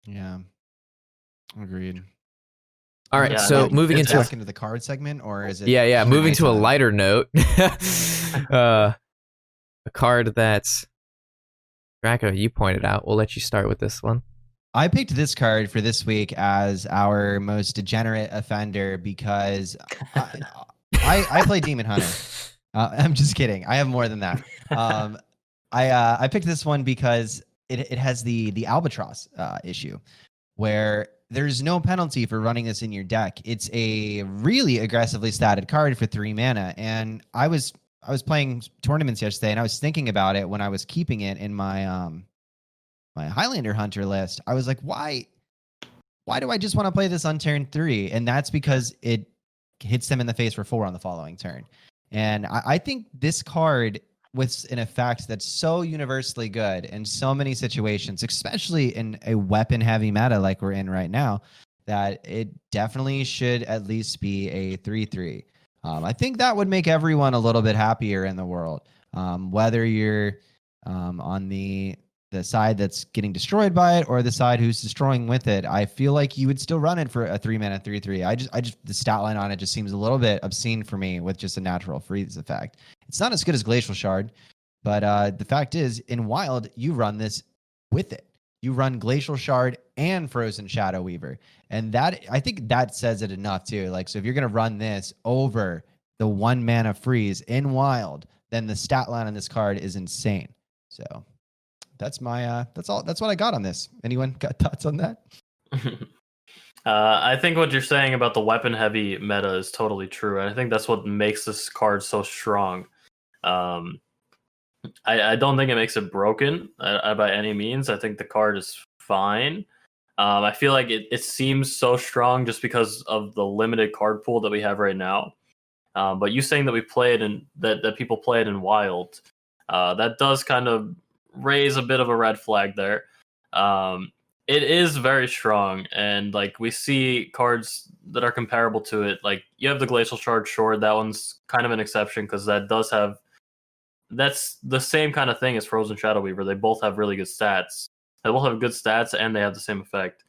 Yeah. Agreed. All right. So moving into the card segment, or is it? Yeah. Moving to a lighter note, a card that's Ranko, you pointed out. We'll let you start with this one. I picked this card for this week as our most degenerate offender because I play Demon Hunter. I'm just kidding. I have more than that. I picked this one because it has the albatross issue, where there's no penalty for running this in your deck. It's a really aggressively statted card for 3 mana, and I was playing tournaments yesterday, and I was thinking about it when I was keeping it in my my Highlander Hunter list. I was like, why do I just want to play this on turn 3? And that's because it hits them in the face for 4 on the following turn. And I think this card, with an effect that's so universally good in so many situations, especially in a weapon-heavy meta like we're in right now, that it definitely should at least be a 3/3. I think that would make everyone a little bit happier in the world, whether you're on the side that's getting destroyed by it or the side who's destroying with it. I feel like you would still run it for a 3-mana 3/3. I just the stat line on it just seems a little bit obscene for me with just a natural freeze effect. It's not as good as Glacial Shard, but the fact is, in Wild, you run this with it. You run Glacial Shard and Frozen Shadoweaver, and that, I think that says it enough too. Like, so if you're gonna run this over the 1 mana freeze in Wild, then the stat line on this card is insane. So that's my that's what I got on this. Anyone got thoughts on that? I think what you're saying about the weapon heavy meta is totally true, and I think that's what makes this card so strong. I don't think it makes it broken by any means. I think the card is fine. I feel like it seems so strong just because of the limited card pool that we have right now. But you saying that we play it in that people play it in Wild, that does kind of raise a bit of a red flag there. It is very strong, and like we see cards that are comparable to it. Like you have the Glacial Shard Shard. That one's kind of an exception because that's the same kind of thing as Frozen Shadoweaver. They both have really good stats. They both have good stats, and they have the same effect.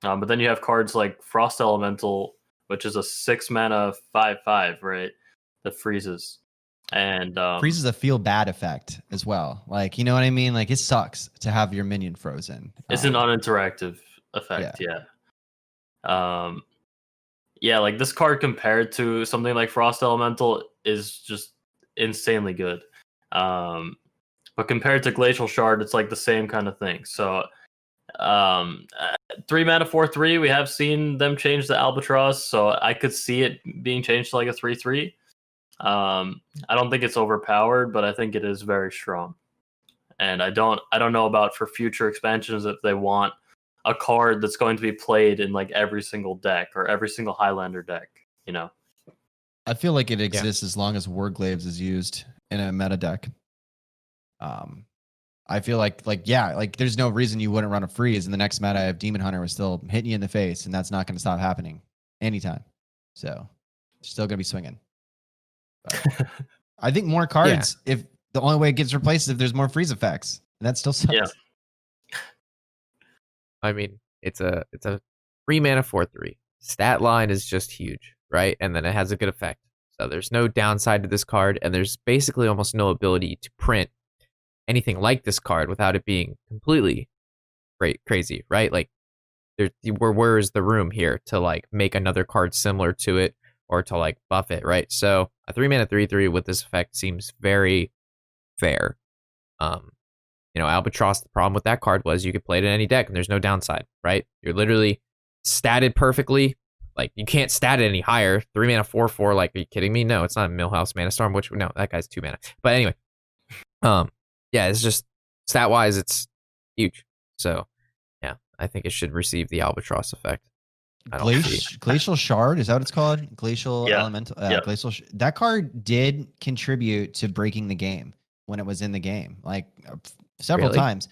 But then you have cards like Frost Elemental, which is a 6 mana 5/5, right? That freezes. And freezes a feel bad effect as well. Like, you know what I mean? Like, it sucks to have your minion frozen. It's an uninteractive effect, yeah. Yeah, like this card compared to something like Frost Elemental is just insanely good. But compared to Glacial Shard, it's like the same kind of thing. So 3 mana 4/3, we have seen them change the Albatross, so I could see it being changed to like a 3/3. I don't think it's overpowered, but I think it is very strong. and I don't know about for future expansions if they want a card that's going to be played in like every single deck or every single Highlander deck. You know, I feel like it exists as long as Warglaives is used in a meta deck. I feel like there's no reason you wouldn't run a freeze in the next meta if Demon Hunter was still hitting you in the face, and that's not going to stop happening anytime. So still going to be swinging. But I think more cards, if the only way it gets replaced is if there's more freeze effects, and that still sucks. Yeah. I mean, it's a 3-mana 4/3. Stat line is just huge, right? And then it has a good effect. So there's no downside to this card, and there's basically almost no ability to print anything like this card without it being completely crazy, right? Like, where is the room here to like make another card similar to it or to like buff it, right? So a 3-mana 3/3 with this effect seems very fair. Albatross, the problem with that card was you could play it in any deck and there's no downside, right? You're literally statted perfectly. Like, you can't stat it any higher. 3-mana 4/4, like, are you kidding me? No, it's not a Millhouse Mana Storm, no, that guy's 2 mana. But anyway, yeah, it's just stat-wise, it's huge. So, yeah, I think it should receive the Albatross effect. Glacial Shard, is that what it's called? Glacial Elemental. Glacial. That card did contribute to breaking the game when it was in the game, like several times.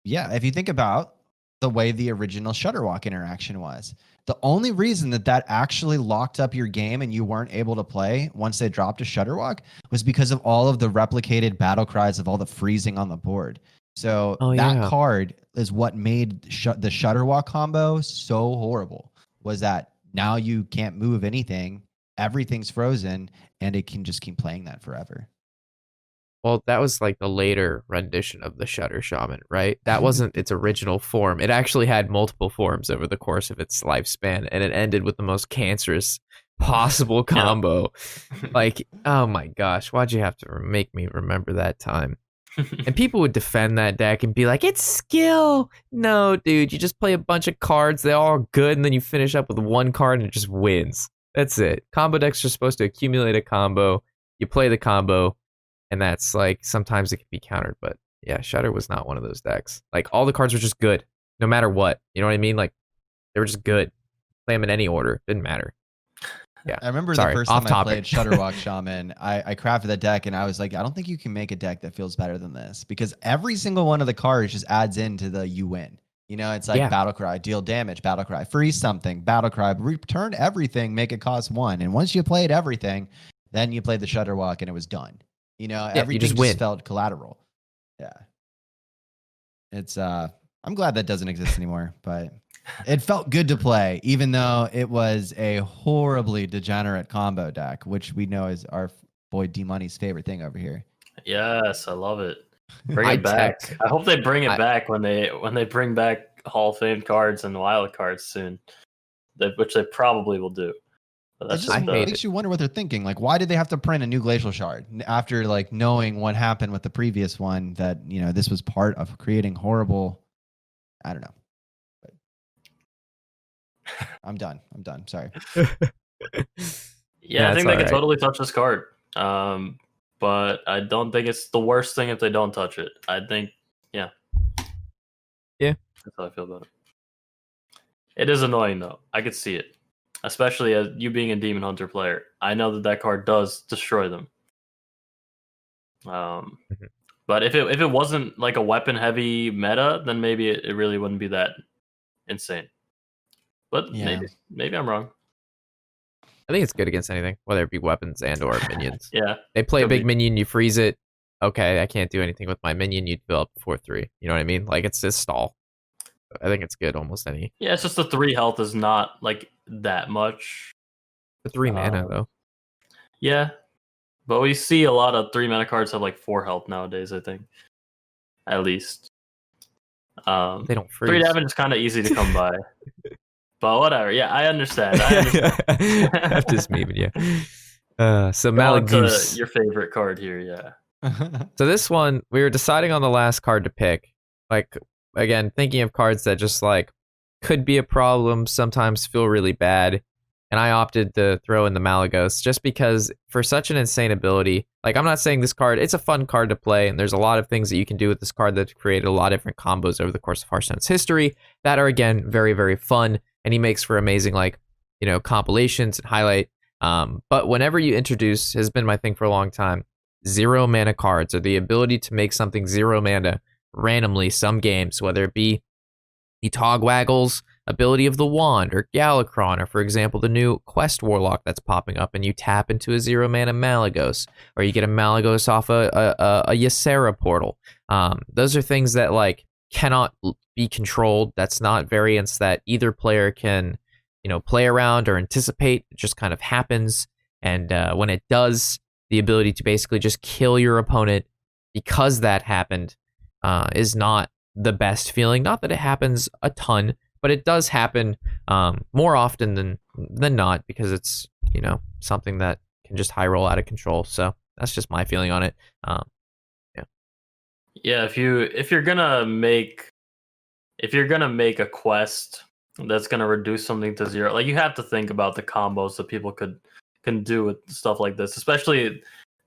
Yeah, if you think about the way the original Shutterwalk interaction was, the only reason that actually locked up your game and you weren't able to play once they dropped a Shutterwalk was because of all of the replicated battle cries of all the freezing on the board. So that card is what made the Shutterwalk combo so horrible, was that now you can't move anything, everything's frozen, and it can just keep playing that forever. Well, that was like the later rendition of the Shutter Shaman, right? That wasn't its original form. It actually had multiple forms over the course of its lifespan, and it ended with the most cancerous possible combo. Like, oh my gosh, why'd you have to make me remember that time? And people would defend that deck and be like, it's skill. No, dude, you just play a bunch of cards, they're all good, and then you finish up with one card and it just wins. That's it. Combo decks are supposed to accumulate a combo. You play the combo, and that's like, sometimes it can be countered, but yeah, Shutter was not one of those decks. Like, all the cards were just good, no matter what. You know what I mean? Like, they were just good. Play them in any order, didn't matter. Yeah. I remember the first time I played Shutterwalk Shaman, I crafted that deck and I was like, I don't think you can make a deck that feels better than this, because every single one of the cards just adds into the you win. You know, it's like Battle Cry, deal damage, Battle Cry, freeze something, Battle Cry, return everything, make it cost 1. And once you played everything, then you played the Shutterwalk and it was done. You know, everything just felt collateral. Yeah. It's I'm glad that doesn't exist anymore, but it felt good to play, even though it was a horribly degenerate combo deck, which we know is our boy D-Money's favorite thing over here. Yes, I love it. Bring it back. I hope they bring it back when they bring back Hall of Fame cards and wild cards soon, which they probably will do. It just makes you wonder what they're thinking. Like, why did they have to print a new Glacial Shard after like knowing what happened with the previous one? That, you know, this was part of creating horrible. I don't know. But I'm done. Sorry. Yeah, I think they can totally touch this card. But I don't think it's the worst thing if they don't touch it. I think, yeah, that's how I feel about it. It is annoying though. I could see it. Especially as you being a Demon Hunter player, I know that card does destroy them. But if it wasn't like a weapon heavy meta, then maybe it really wouldn't be that insane. But maybe I'm wrong. I think it's good against anything, whether it be weapons and or minions. Yeah, they play a big minion, you freeze it. Okay, I can't do anything with my minion. You develop 4/3. You know what I mean? Like, it's just stall. I think it's good almost any. Yeah, it's just the 3 health is not like that much. The 3 mana though. Yeah, but we see a lot of 3 mana cards have like 4 health nowadays. I think, at least. They don't freeze. 3 damage is kind of easy to come by. But whatever. Yeah, I understand. I'm just memeing you. So Malagoose, your favorite card here, yeah. So this one, we were deciding on the last card to pick. Like, again, thinking of cards that just like could be a problem, sometimes feel really bad. and I opted to throw in the Malagos just because for such an insane ability, like I'm not saying this card, it's a fun card to play, and there's a lot of things that you can do with this card that created a lot of different combos over the course of Hearthstone's history that are, again, very, very fun, and he makes for amazing, like, compilations and highlight. But whenever you introduce, has been my thing for a long time, 0 mana cards, or the ability to make something 0 mana randomly some games, whether it be the Togwaggle's ability of the wand, or Galakrond, or for example the new Quest Warlock that's popping up and you tap into a 0 mana Malagos, or you get a Malagos off a Ysera portal. Those are things that like cannot be controlled. That's not variants that either player can play around or anticipate. It just kind of happens, and when it does, the ability to basically just kill your opponent because that happened is not the best feeling. Not that it happens a ton, but it does happen more often than not, because it's something that can just high roll out of control. So that's just my feeling on it. Yeah, if you're gonna make a quest that's gonna reduce something to 0, like you have to think about the combos that people can do with stuff like this, especially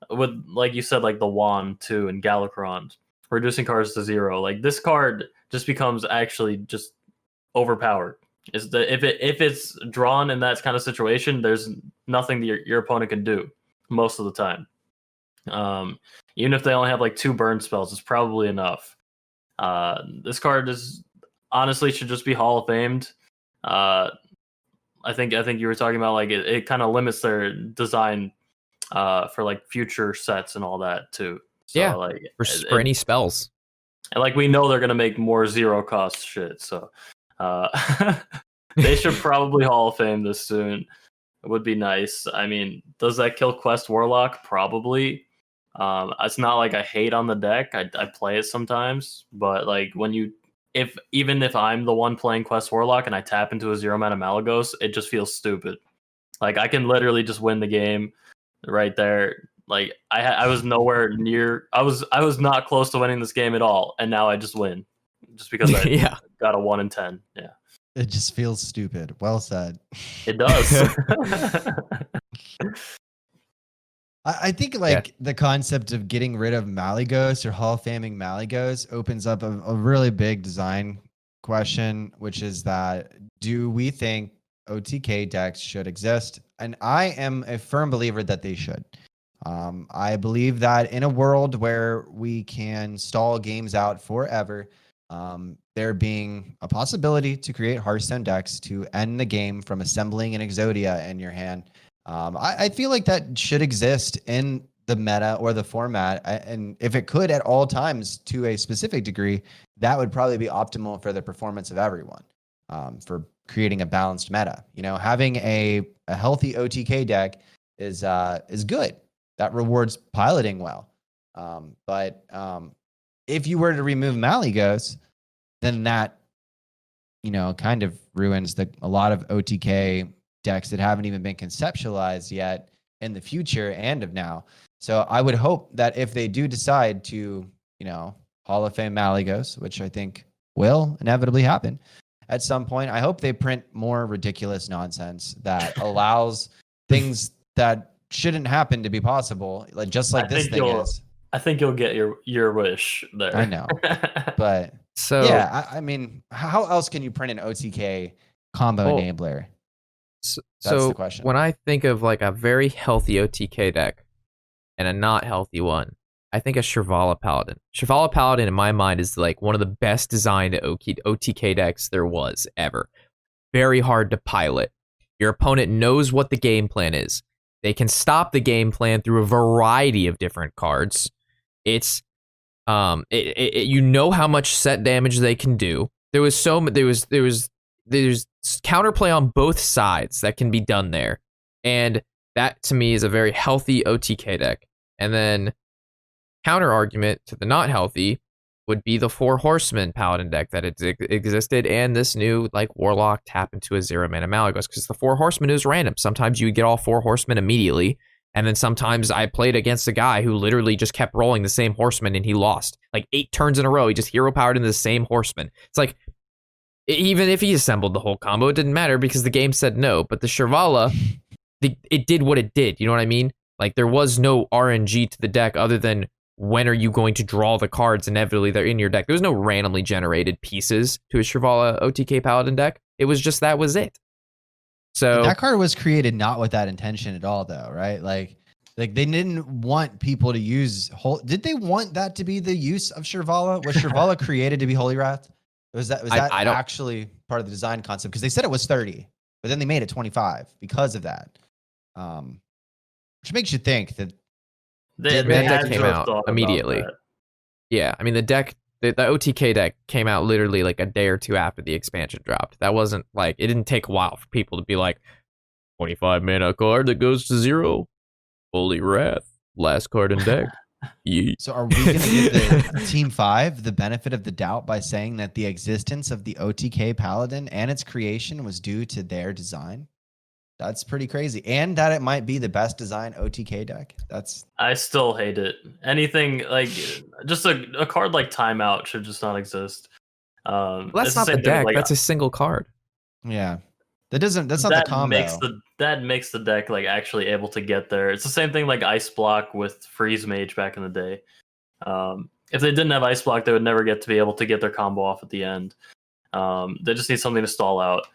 with, like you said, like the wand too and Galakrond, reducing cards to 0. Like this card just becomes actually just overpowered. If it's drawn in that kind of situation, there's nothing that your opponent can do most of the time. Even if they only have like 2 burn spells, it's probably enough. This card is honestly should just be Hall of Famed. I think you were talking about like it kind of limits their design for like future sets and all that too. So, yeah, like for any spells. And like we know they're gonna make more 0 cost shit, so they should probably Hall of Fame this soon. It would be nice. I mean, does that kill Quest Warlock? Probably. It's not like I hate on the deck. I play it sometimes, but like even if I'm the one playing Quest Warlock and I tap into a 0 mana Malagos, it just feels stupid. Like I can literally just win the game right there. Like I was nowhere near. I was not close to winning this game at all, and now I just win, just because I got a 1 in 10. Yeah, it just feels stupid. Well said. It does. I think the concept of getting rid of Malagos or Hall of Faming Malagos opens up a really big design question, which is that do we think OTK decks should exist? And I am a firm believer that they should. I believe that in a world where we can stall games out forever, there being a possibility to create Hearthstone decks to end the game from assembling an Exodia in your hand, I feel like that should exist in the meta or the format. And if it could at all times to a specific degree, that would probably be optimal for the performance of everyone, for creating a balanced meta. Having a healthy OTK deck is good. That rewards piloting well. But if you were to remove Malagos, then that, kind of ruins a lot of OTK decks that haven't even been conceptualized yet in the future and of now. So I would hope that if they do decide to, Hall of Fame Malagos, which I think will inevitably happen at some point, I hope they print more ridiculous nonsense that allows things that shouldn't happen to be possible, like just like this thing is. I think you'll get your wish there. I know, but so yeah, I mean, how else can you print an OTK combo enabler? That's the question. When I think of like a very healthy OTK deck and a not healthy one, I think of Shirvala Paladin. Shirvala Paladin, in my mind, is like one of the best designed OTK decks there was ever. Very hard to pilot. Your opponent knows what the game plan is. They can stop the game plan through a variety of different cards. It's how much set damage they can do. There's counterplay on both sides that can be done there, and that to me is a very healthy OTK deck. And then counter argument to the not healthy would be the 4 Horsemen Paladin deck that existed, and this new like Warlock tap into a 0 mana Malagos, because the 4 Horsemen is random. Sometimes you get all 4 Horsemen immediately, and then sometimes I played against a guy who literally just kept rolling the same Horseman and he lost like 8 turns in a row. He just hero powered into the same Horseman. It's like Even if he assembled the whole combo, it didn't matter because the game said no. But the Shirvala, it did what it did. You know what I mean? Like, there was no RNG to the deck other than when are you going to draw the cards inevitably they're in your deck. There was no randomly generated pieces to a Shirvala OTK Paladin deck. It was just that was it. So and that card was created not with that intention at all, though, right? Like they didn't want people to use did they want that to be the use of Shirvala? Was Shirvala created to be Holy Wrath? Was that actually part of the design concept? Because they said it was 30, but then they made it 25 because of that. Which makes you think that the deck came out immediately. Yeah, I mean the OTK deck came out literally like a day or two after the expansion dropped. That wasn't like, it didn't take a while for people to be like, 25 mana card that goes to 0, Holy Wrath, last card in deck. Yeet. So are we going to give the Team 5 the benefit of the doubt by saying that the existence of the OTK Paladin and its creation was due to their design? That's pretty crazy. And that it might be the best design OTK deck. I still hate it. Anything like just a card like Timeout should just not exist. Well, that's not the deck. That's a single card. Yeah. That's not the combo. That makes the deck like actually able to get there. It's the same thing like Ice Block with Freeze Mage back in the day. If they didn't have Ice Block, they would never get to be able to get their combo off at the end. They just need something to stall out.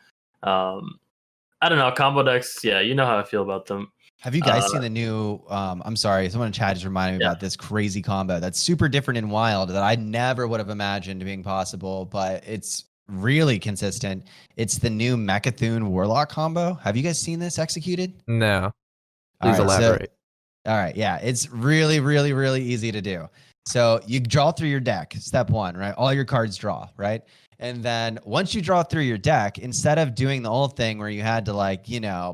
I don't know, combo decks. Yeah, you know how I feel about them. Have you guys seen the new? I'm sorry, someone in chat just reminded me about this crazy combo that's super different in Wild that I never would have imagined being possible, but it's really consistent. It's the new Mechathune Warlock combo. Have you guys seen this executed? No. Please elaborate. All right, yeah, it's really, really, really easy to do. So you draw through your deck, step one, right? All your cards draw, right? And then once you draw through your deck, instead of doing the old thing where you had to like,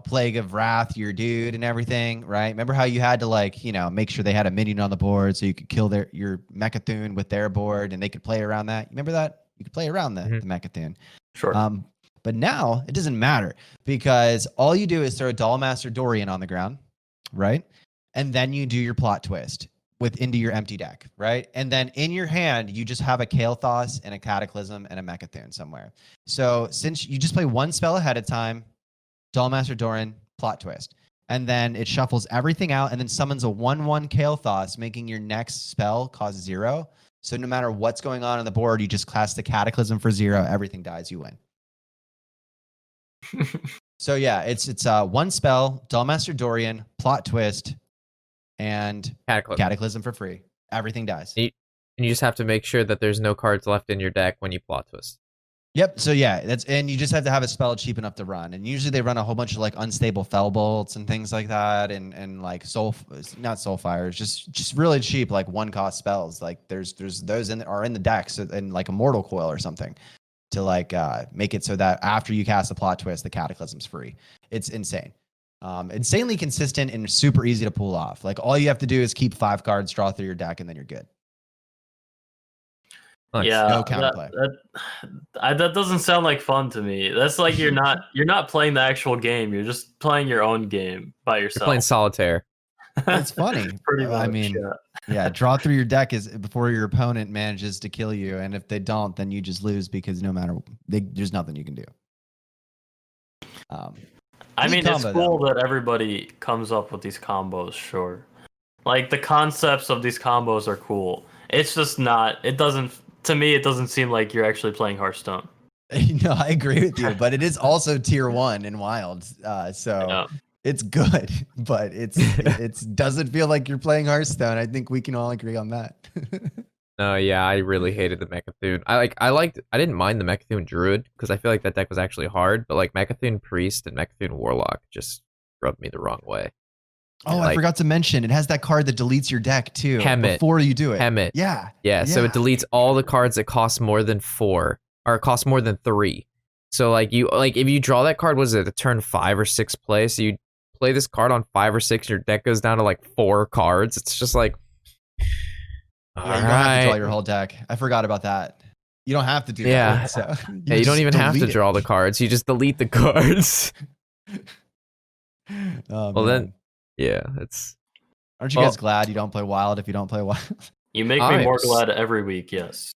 Plague of Wrath your dude and everything, right? Remember how you had to like, make sure they had a minion on the board so you could kill your Mechathune with their board and they could play around that? You remember that? You could play around the Mechathune. Sure. But now it doesn't matter because all you do is throw Dollmaster Dorian on the ground, right? And then you do your plot twist into your empty deck, right? And then in your hand, you just have a Kael'thas and a Cataclysm and a Mechathune somewhere. So since you just play one spell ahead of time, Dollmaster Dorian, plot twist. And then it shuffles everything out and then summons a 1/1 Kael'thas, making your next spell cost 0. So no matter what's going on the board, you just cast the Cataclysm for 0, everything dies, you win. So yeah, it's one spell, Dollmaster Dorian, plot twist, and Cataclysm for free. Everything dies. And you just have to make sure that there's no cards left in your deck when you plot twist. Yep. So yeah, and you just have to have a spell cheap enough to run. And usually they run a whole bunch of like unstable Fell Bolts and things like that, and like not Soulfires, just really cheap like 1-cost spells. Like there's those in the deck, so and like Immortal Coil or something to like make it so that after you cast the plot twist, the Cataclysm's free. It's insane. Insanely consistent and super easy to pull off. Like all you have to do is keep 5 cards, draw through your deck, and then you're good. Nice. Yeah, no counterplay. That doesn't sound like fun to me. That's like you're not playing the actual game. You're just playing your own game by yourself. You're playing solitaire. It's funny. Pretty much, I mean, yeah, draw through your deck is before your opponent manages to kill you, and if they don't, then you just lose because there's nothing you can do. I mean, it's cool that everybody comes up with these combos, sure. Like, the concepts of these combos are cool. It's just not, to me, it doesn't seem like you're actually playing Hearthstone. No, I agree with you, but it is also tier 1 in Wild. So it's good, but it doesn't feel like you're playing Hearthstone. I think we can all agree on that. No, yeah, I really hated the Mechathune. I didn't mind the Mechathune Druid because I feel like that deck was actually hard, but like Mechathune Priest and Mechathune Warlock just rubbed me the wrong way. Oh, I forgot to mention, it has that card that deletes your deck too before you do it. Hemet. Yeah. So it deletes all the cards that cost more than 4 or cost more than 3. So like if you draw that card, was it a turn 5 or 6 play? So you play this card on 5 or 6, your deck goes down to like 4 cards. It's just like. You don't have to draw your whole deck. I forgot about that. You don't have to do that. So you don't even have to draw the cards. You just delete the cards. Then, yeah, it's. Aren't you guys glad you don't play Wild if you don't play Wild? You make me more glad every week, yes.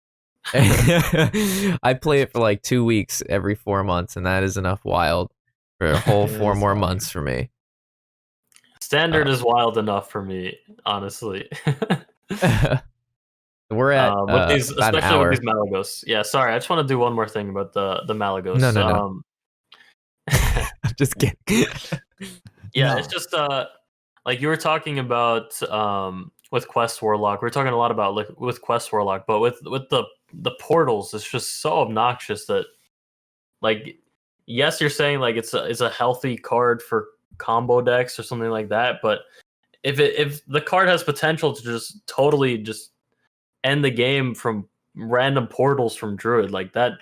I play it for like 2 weeks every 4 months, and that is enough wild for a whole It 4 is more wild. months for me. Standard is wild enough for me, honestly. We're at with these, about an especially hour. with these Malagos. Yeah, sorry, I just want to do one more thing about the Malagos. No. Just kidding. Yeah, No. it's just like you were talking about with Quest Warlock. We're talking a lot about like with Quest Warlock, but with the portals, it's just so obnoxious that like yes, you're saying like it's a healthy card for combo decks or something like that, but if the card has potential to just totally just end the game from random portals from Druid like that,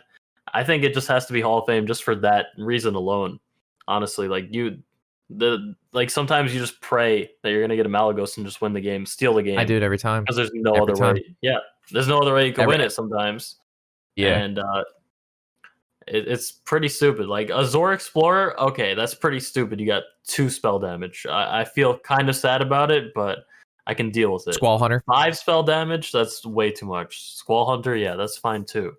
I think it just has to be Hall of Fame just for that reason alone. Honestly, like sometimes you just pray that you're gonna get a Malagos and just win the game, steal the game. I do it every time. Because there's no Every other time. way. Yeah, there's no other way you can win it sometimes. Yeah. And it's pretty stupid. Like Azor Explorer, okay, that's pretty stupid. You got 2 spell damage. I feel kind of sad about it, but I can deal with it. Squall Hunter. 5 spell damage, that's way too much. Squall Hunter, yeah, that's fine too.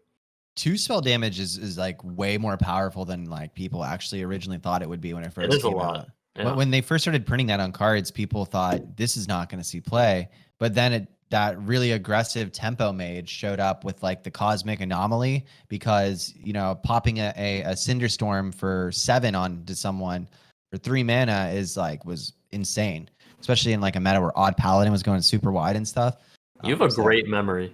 2 spell damage is like way more powerful than like people actually originally thought it would be when it first It is a came lot. out. Yeah. When they first started printing that on cards, people thought this is not going to see play. But then that really aggressive tempo mage showed up with like the cosmic anomaly because, you know, popping a Cinderstorm for 7 onto someone for 3 mana was insane, especially in like a meta where Odd Paladin was going super wide and stuff. You have a great memory.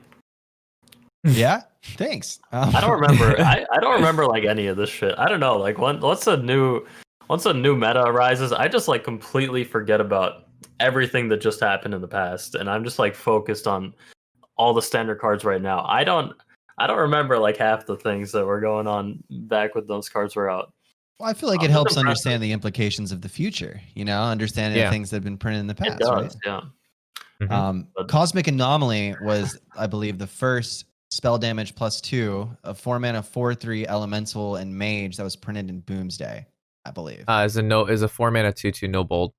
Yeah, thanks. I don't remember. I don't remember like any of this shit. I don't know. Like once a new meta arises, I just like completely forget about everything that just happened in the past, and I'm just like focused on all the standard cards right now. I don't remember like half the things that were going on back when those cards were out. Well, I feel like it helps understand the implications of the future. You know, understanding the things that have been printed in the past. It does, right? yeah. Mm-hmm. Cosmic Anomaly was, I believe, the first spell damage +2 of 4 mana 4/3 elemental and mage that was printed in Boomsday, I believe. Is a 4 mana 2/2 no bold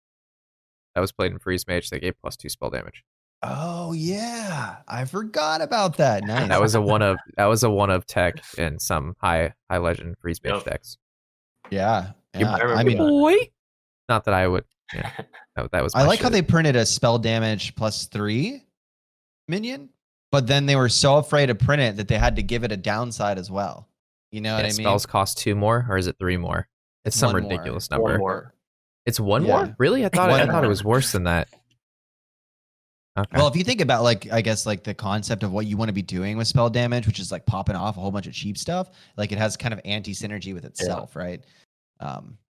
that was played in Freeze Mage that gave +2 spell damage. Oh yeah, I forgot about that. Nice. That was a one of tech in some high legend Freeze Mage decks. Yeah. I mean, not that I would. Yeah, that was. I like how they printed a spell damage +3 minion, but then they were so afraid to print it that they had to give it a downside as well. You know what I mean? Spells cost 2 more, or is it 3 more? It's some ridiculous number. 1 more. It's 1 more? Really? I thought it was worse than that. Okay. Well, if you think about like, I guess like the concept of what you want to be doing with spell damage, which is like popping off a whole bunch of cheap stuff, like it has kind of anti-synergy with itself, right?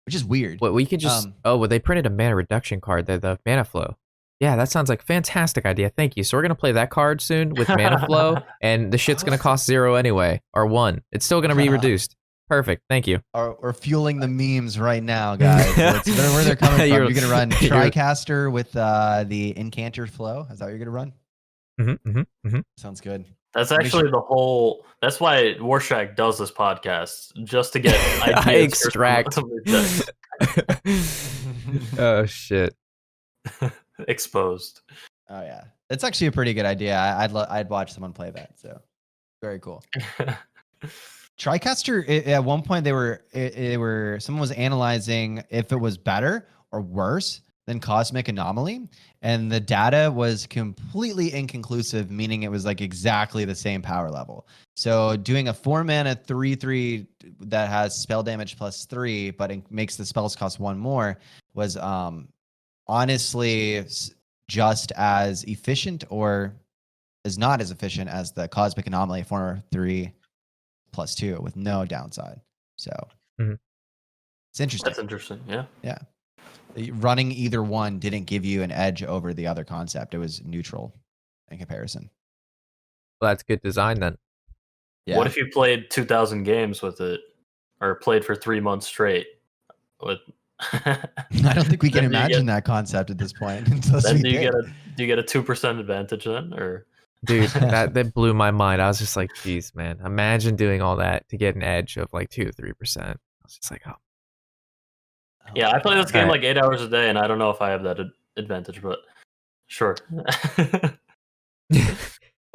Which is weird. Well, we could just. They printed a mana reduction card. The mana flow. Yeah, that sounds like a fantastic idea. Thank you. So we're gonna play that card soon with mana flow, and the shit's gonna cost 0 anyway, or 1. It's still gonna be reduced. Perfect. Thank you. We're fueling the memes right now, guys. Where they're coming from. You're gonna run TriCaster with the Incanter flow. Is that what you're gonna run? Mm-hmm. Sounds good. That's actually the whole. That's why Warshack does this podcast, just to get ideas. I extract. Oh shit. Exposed. Oh yeah, it's actually a pretty good idea. I'd watch someone play that. So very cool. TriCaster, at one point they were someone was analyzing if it was better or worse than Cosmic Anomaly, and the data was completely inconclusive, meaning it was like exactly the same power level. So doing a 4 mana 3/3 that has spell damage +3, but it makes the spells cost 1 more was honestly just as efficient or is not as efficient as the Cosmic Anomaly 4/3 +2 with no downside. So it's interesting. That's interesting. Yeah. Yeah. Running either one didn't give you an edge over the other concept. It was neutral in comparison. Well, that's good design then. Yeah. What if you played 2,000 games with it, or played for 3 months straight? With I don't think we can imagine that concept at this point. Then do you get a 2% advantage then, or? Dude, that blew my mind. I was just like, geez, man, imagine doing all that to get an edge of like 2 to 3%. I was just like, oh. Yeah, I play this game like 8 hours a day, and I don't know if I have that advantage, but sure.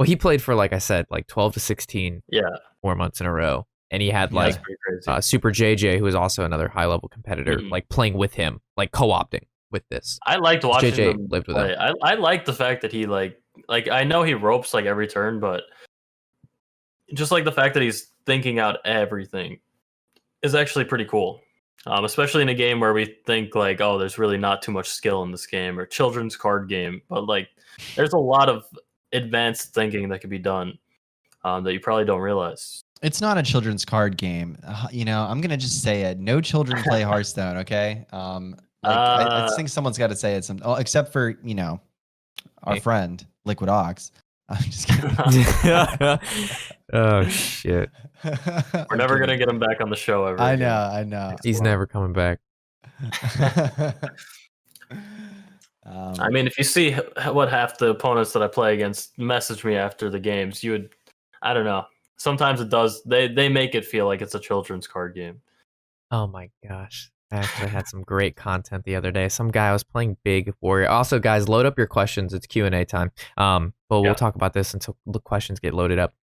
Well, he played for, like I said, like 12 to 16 Yeah, 4 months in a row. And he had Yeah, like that's pretty crazy. Super JJ, who is also another high level competitor, Mhm. like playing with him, like co-opting with this. I liked watching JJ him lived with play. I like the fact that he like I know he ropes like every turn, but just like the fact that he's thinking out everything is actually pretty cool. Especially in a game where we think like, oh, there's really not too much skill in this game or children's card game, but like there's a lot of advanced thinking that can be done that you probably don't realize. It's not a children's card game. I'm gonna just say it. No children play Hearthstone. Okay. I think someone's got to say it. Except for our friend Liquid Ox. I'm just kidding. Oh shit! We're never gonna get him back on the show ever. I again. know. I know. He's never coming back. I mean, if you see what half the opponents that I play against message me after the games, you would. I don't know. Sometimes it does. They make it feel like it's a children's card game. Oh my gosh! I actually had some great content the other day. Some guy was playing Big Warrior. Also, guys, load up your questions. It's Q&A time. But we'll talk about this until the questions get loaded up.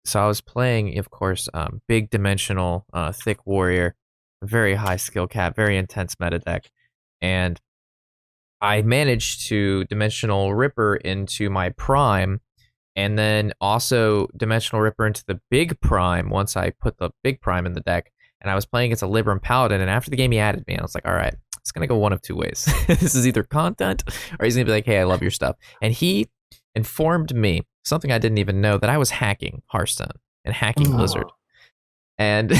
So I was playing, of course, big dimensional, thick warrior, very high skill cap, very intense meta deck, and I managed to dimensional ripper into my prime, and then also dimensional ripper into the big prime once I put the big prime in the deck. And I was playing against a Libram Paladin, and after the game he added me, and I was like, all right, it's gonna go one of two ways. This is either content, or he's gonna be like, hey, I love your stuff. And he informed me something I didn't even know, that I was hacking Hearthstone and hacking Blizzard, and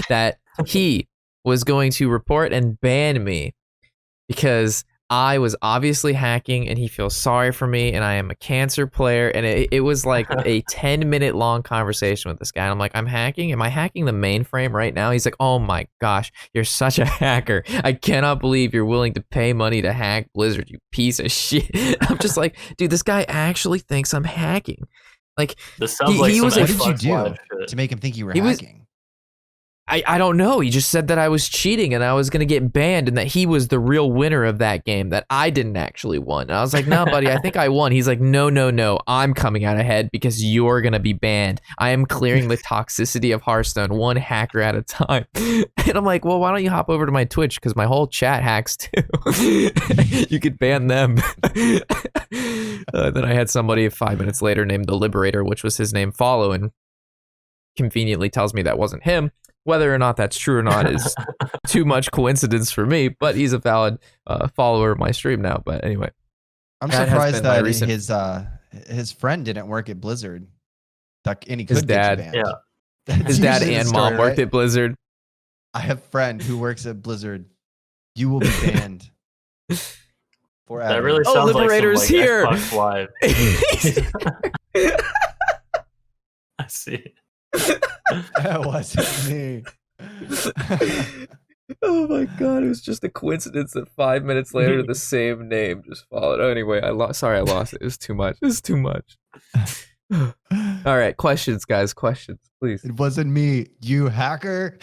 that he was going to report and ban me because I was obviously hacking, and he feels sorry for me, and I am a cancer player. And it was like a 10-minute long conversation with this guy. And I'm like, I'm hacking? Am I hacking the mainframe right now? He's like, oh my gosh, you're such a hacker. I cannot believe you're willing to pay money to hack Blizzard, you piece of shit. I'm just like, dude, this guy actually thinks I'm hacking. Like, this sounds like what some did you Xbox do Live shit. to make him think you were He was- hacking? I don't know. He just said that I was cheating and I was going to get banned, and that he was the real winner of that game, that I didn't actually win. And I was like, no, buddy, I think I won. He's like, no. I'm coming out ahead because you're going to be banned. I am clearing the toxicity of Hearthstone one hacker at a time. And I'm like, well, why don't you hop over to my Twitch? Because my whole chat hacks too. You could ban them. Then I had somebody 5 minutes later named the Liberator, which was his name, follow, and conveniently tells me that wasn't him. Whether or not that's true or not is too much coincidence for me, but he's a valid follower of my stream now. But anyway, I'm that has surprised been my that recent- his friend didn't work at Blizzard. And he could His get you dad. banned. Yeah. That's his dad usually the and story, mom worked right? at Blizzard. I have a friend who works at Blizzard. You will be banned forever. That really Oh, sounds Liberator's like some here. Xbox Live. I see. That wasn't me. Oh my god, it was just a coincidence that 5 minutes later the same name just followed. Anyway, I lost it. It was too much. All right, questions, guys. Questions, please. It wasn't me, you hacker.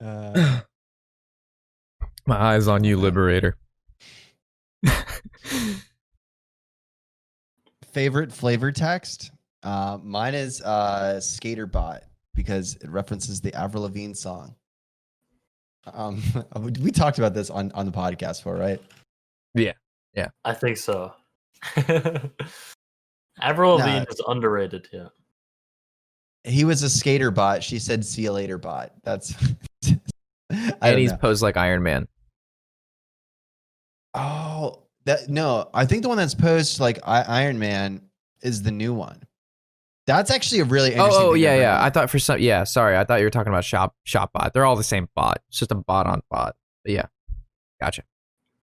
My eyes on you, Liberator. Favorite flavor text? Mine is Skaterbot because it references the Avril Lavigne song. We talked about this on the podcast before, right? I think so. Avril Nah. Lavigne is underrated. Yeah. He was a skater bot. She said, "See you later, bot." That's. I And don't he's know. posed like Iron Man. Oh, no. I think the one that's posed like Iron Man is the new one. That's actually a really interesting. Oh thing yeah, to bring yeah. up. I thought for some. Yeah, sorry. I thought you were talking about Shopbot. They're all the same bot. It's just a bot on bot. But yeah, gotcha.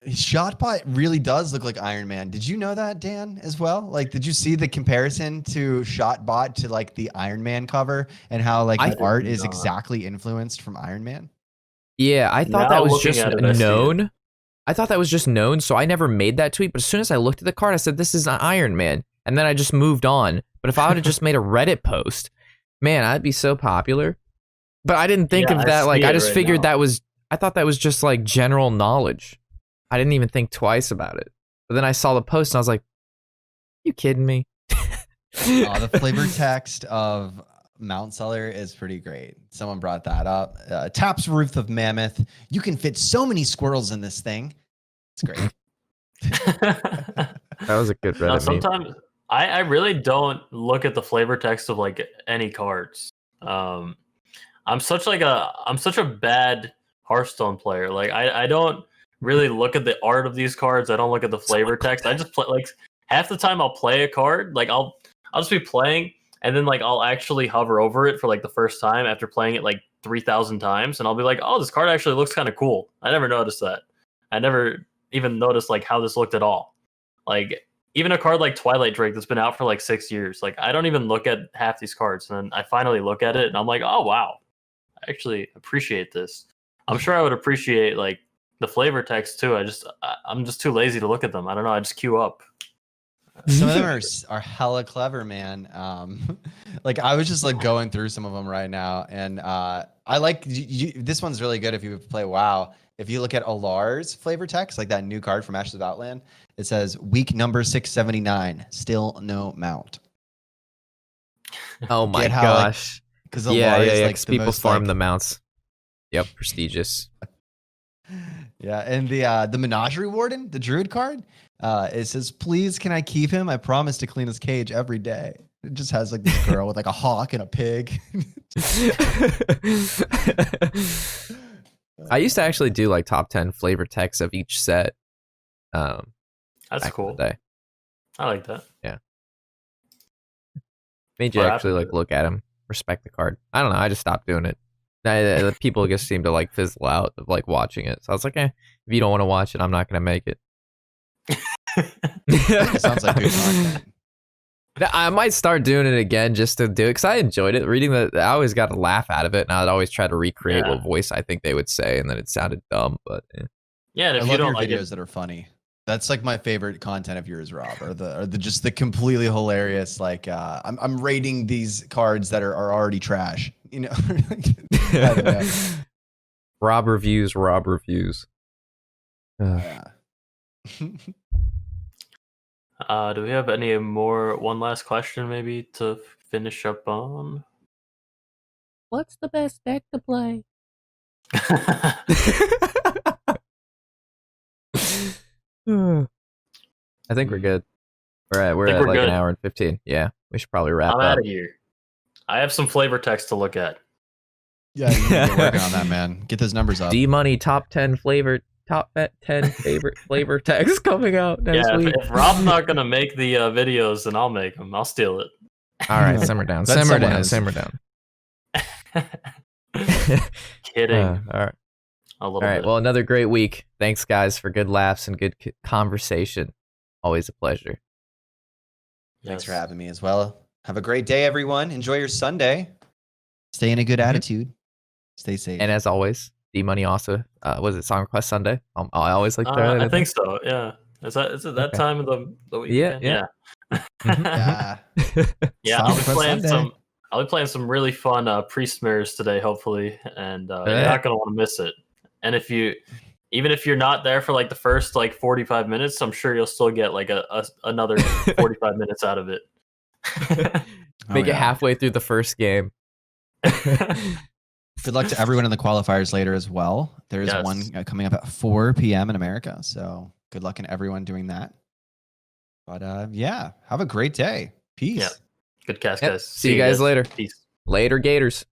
Shotbot really does look like Iron Man. Did you know that, Dan, as well? Like, did you see the comparison to Shotbot to like the Iron Man cover and how like I the did art is not. exactly influenced from Iron Man? Yeah, I thought Now that was looking just at it, I see it. known. I thought that was just known, so I never made that tweet. But as soon as I looked at the card, I said, "This is an Iron Man," and then I just moved on. But if I would have just made a Reddit post, man, I'd be so popular. But I didn't think Yeah, of I that. Like, see I it just right figured now. that was. I thought that was just like general knowledge. I didn't even think twice about it. But then I saw the post and I was like, you kidding me? The flavor text of Mount Seller is pretty great. Someone brought that up. Taps Roof of Mammoth. You can fit so many squirrels in this thing. It's great. That was a good Reddit meme. Sometimes I really don't look at the flavor text of like any cards. I'm such a bad Hearthstone player. Like I don't really look at the art of these cards. I don't look at the flavor text. I just play, like, half the time I'll play a card, like I'll just be playing, and then like I'll actually hover over it for like the first time after playing it like 3,000 times, and I'll be like, oh, this card actually looks kind of cool. I never noticed that. I never even noticed like how this looked at all. Like even a card like Twilight Drake that's been out for like 6 years, like I don't even look at half these cards, and then I finally look at it and I'm like, oh wow, I actually appreciate this. I'm sure I would appreciate like the flavor text too. I'm just too lazy to look at them. I don't know. I just queue up. Some of them are hella clever, man. Like I was just like going through some of them right now, and I like this one's really good if you play WoW. If you look at Alar's flavor text, like that new card from Ashes of Outland, it says week number 679, still no mount. Oh my gosh! Because yeah, like because people farm the mounts. Yep, prestigious. Yeah, and the Menagerie Warden, the Druid card, it says, please, can I keep him? I promise to clean his cage every day. It just has like this girl with like a hawk and a pig. I used to actually do like top 10 flavor text of each set. That's cool. I like that. Yeah. Made you actually like look at him, respect the card. I don't know. I just stopped doing it. The people just seem to like fizzle out of like watching it. So I was like, if you don't want to watch it, I'm not going to make it. It sounds like good content. I might start doing it again just to do it because I enjoyed it. Reading I always got a laugh out of it, and I'd always try to recreate what voice I think they would say, and then it sounded dumb. But yeah, and if I you love don't your like videos it, that are funny. That's like my favorite content of yours, Rob, or the just the completely hilarious. Like I'm rating these cards that are already trash. You know, I don't know. Rob reviews. Yeah. Do we have one last question maybe to finish up on? What's the best deck to play? I think we're good. We're at like an hour and 15. Yeah, we should probably wrap up. I'm out of here. I have some flavor text to look at. Yeah, you need to get working on that, man. Get those numbers up. D-Money top 10 favorite flavor text coming out next week. If Rob's not gonna make the videos, then I'll make them. I'll steal it. All right, simmer down. Kidding. All right. All right. Well, another great week. Thanks, guys, for good laughs and good conversation. Always a pleasure. Thanks for having me as well. Have a great day, everyone. Enjoy your Sunday. Stay in a good attitude. Stay safe. And as always, D-Money also, was it Song Request Sunday? I always like that. I think so, yeah. Is it that time of the week? Yeah. Yeah. Yeah, I'll be playing some really fun pre-smears today, hopefully, and you're not gonna want to miss it. And even if you're not there for like the first like 45 minutes, I'm sure you'll still get like another 45 minutes out of it. Make it halfway through the first game. Good luck to everyone in the qualifiers later as well. There's one coming up at 4 p.m. in America. So good luck in everyone doing that. But have a great day. Peace. Yeah. Good cast, guys. See you guys later. Peace. Later, Gators.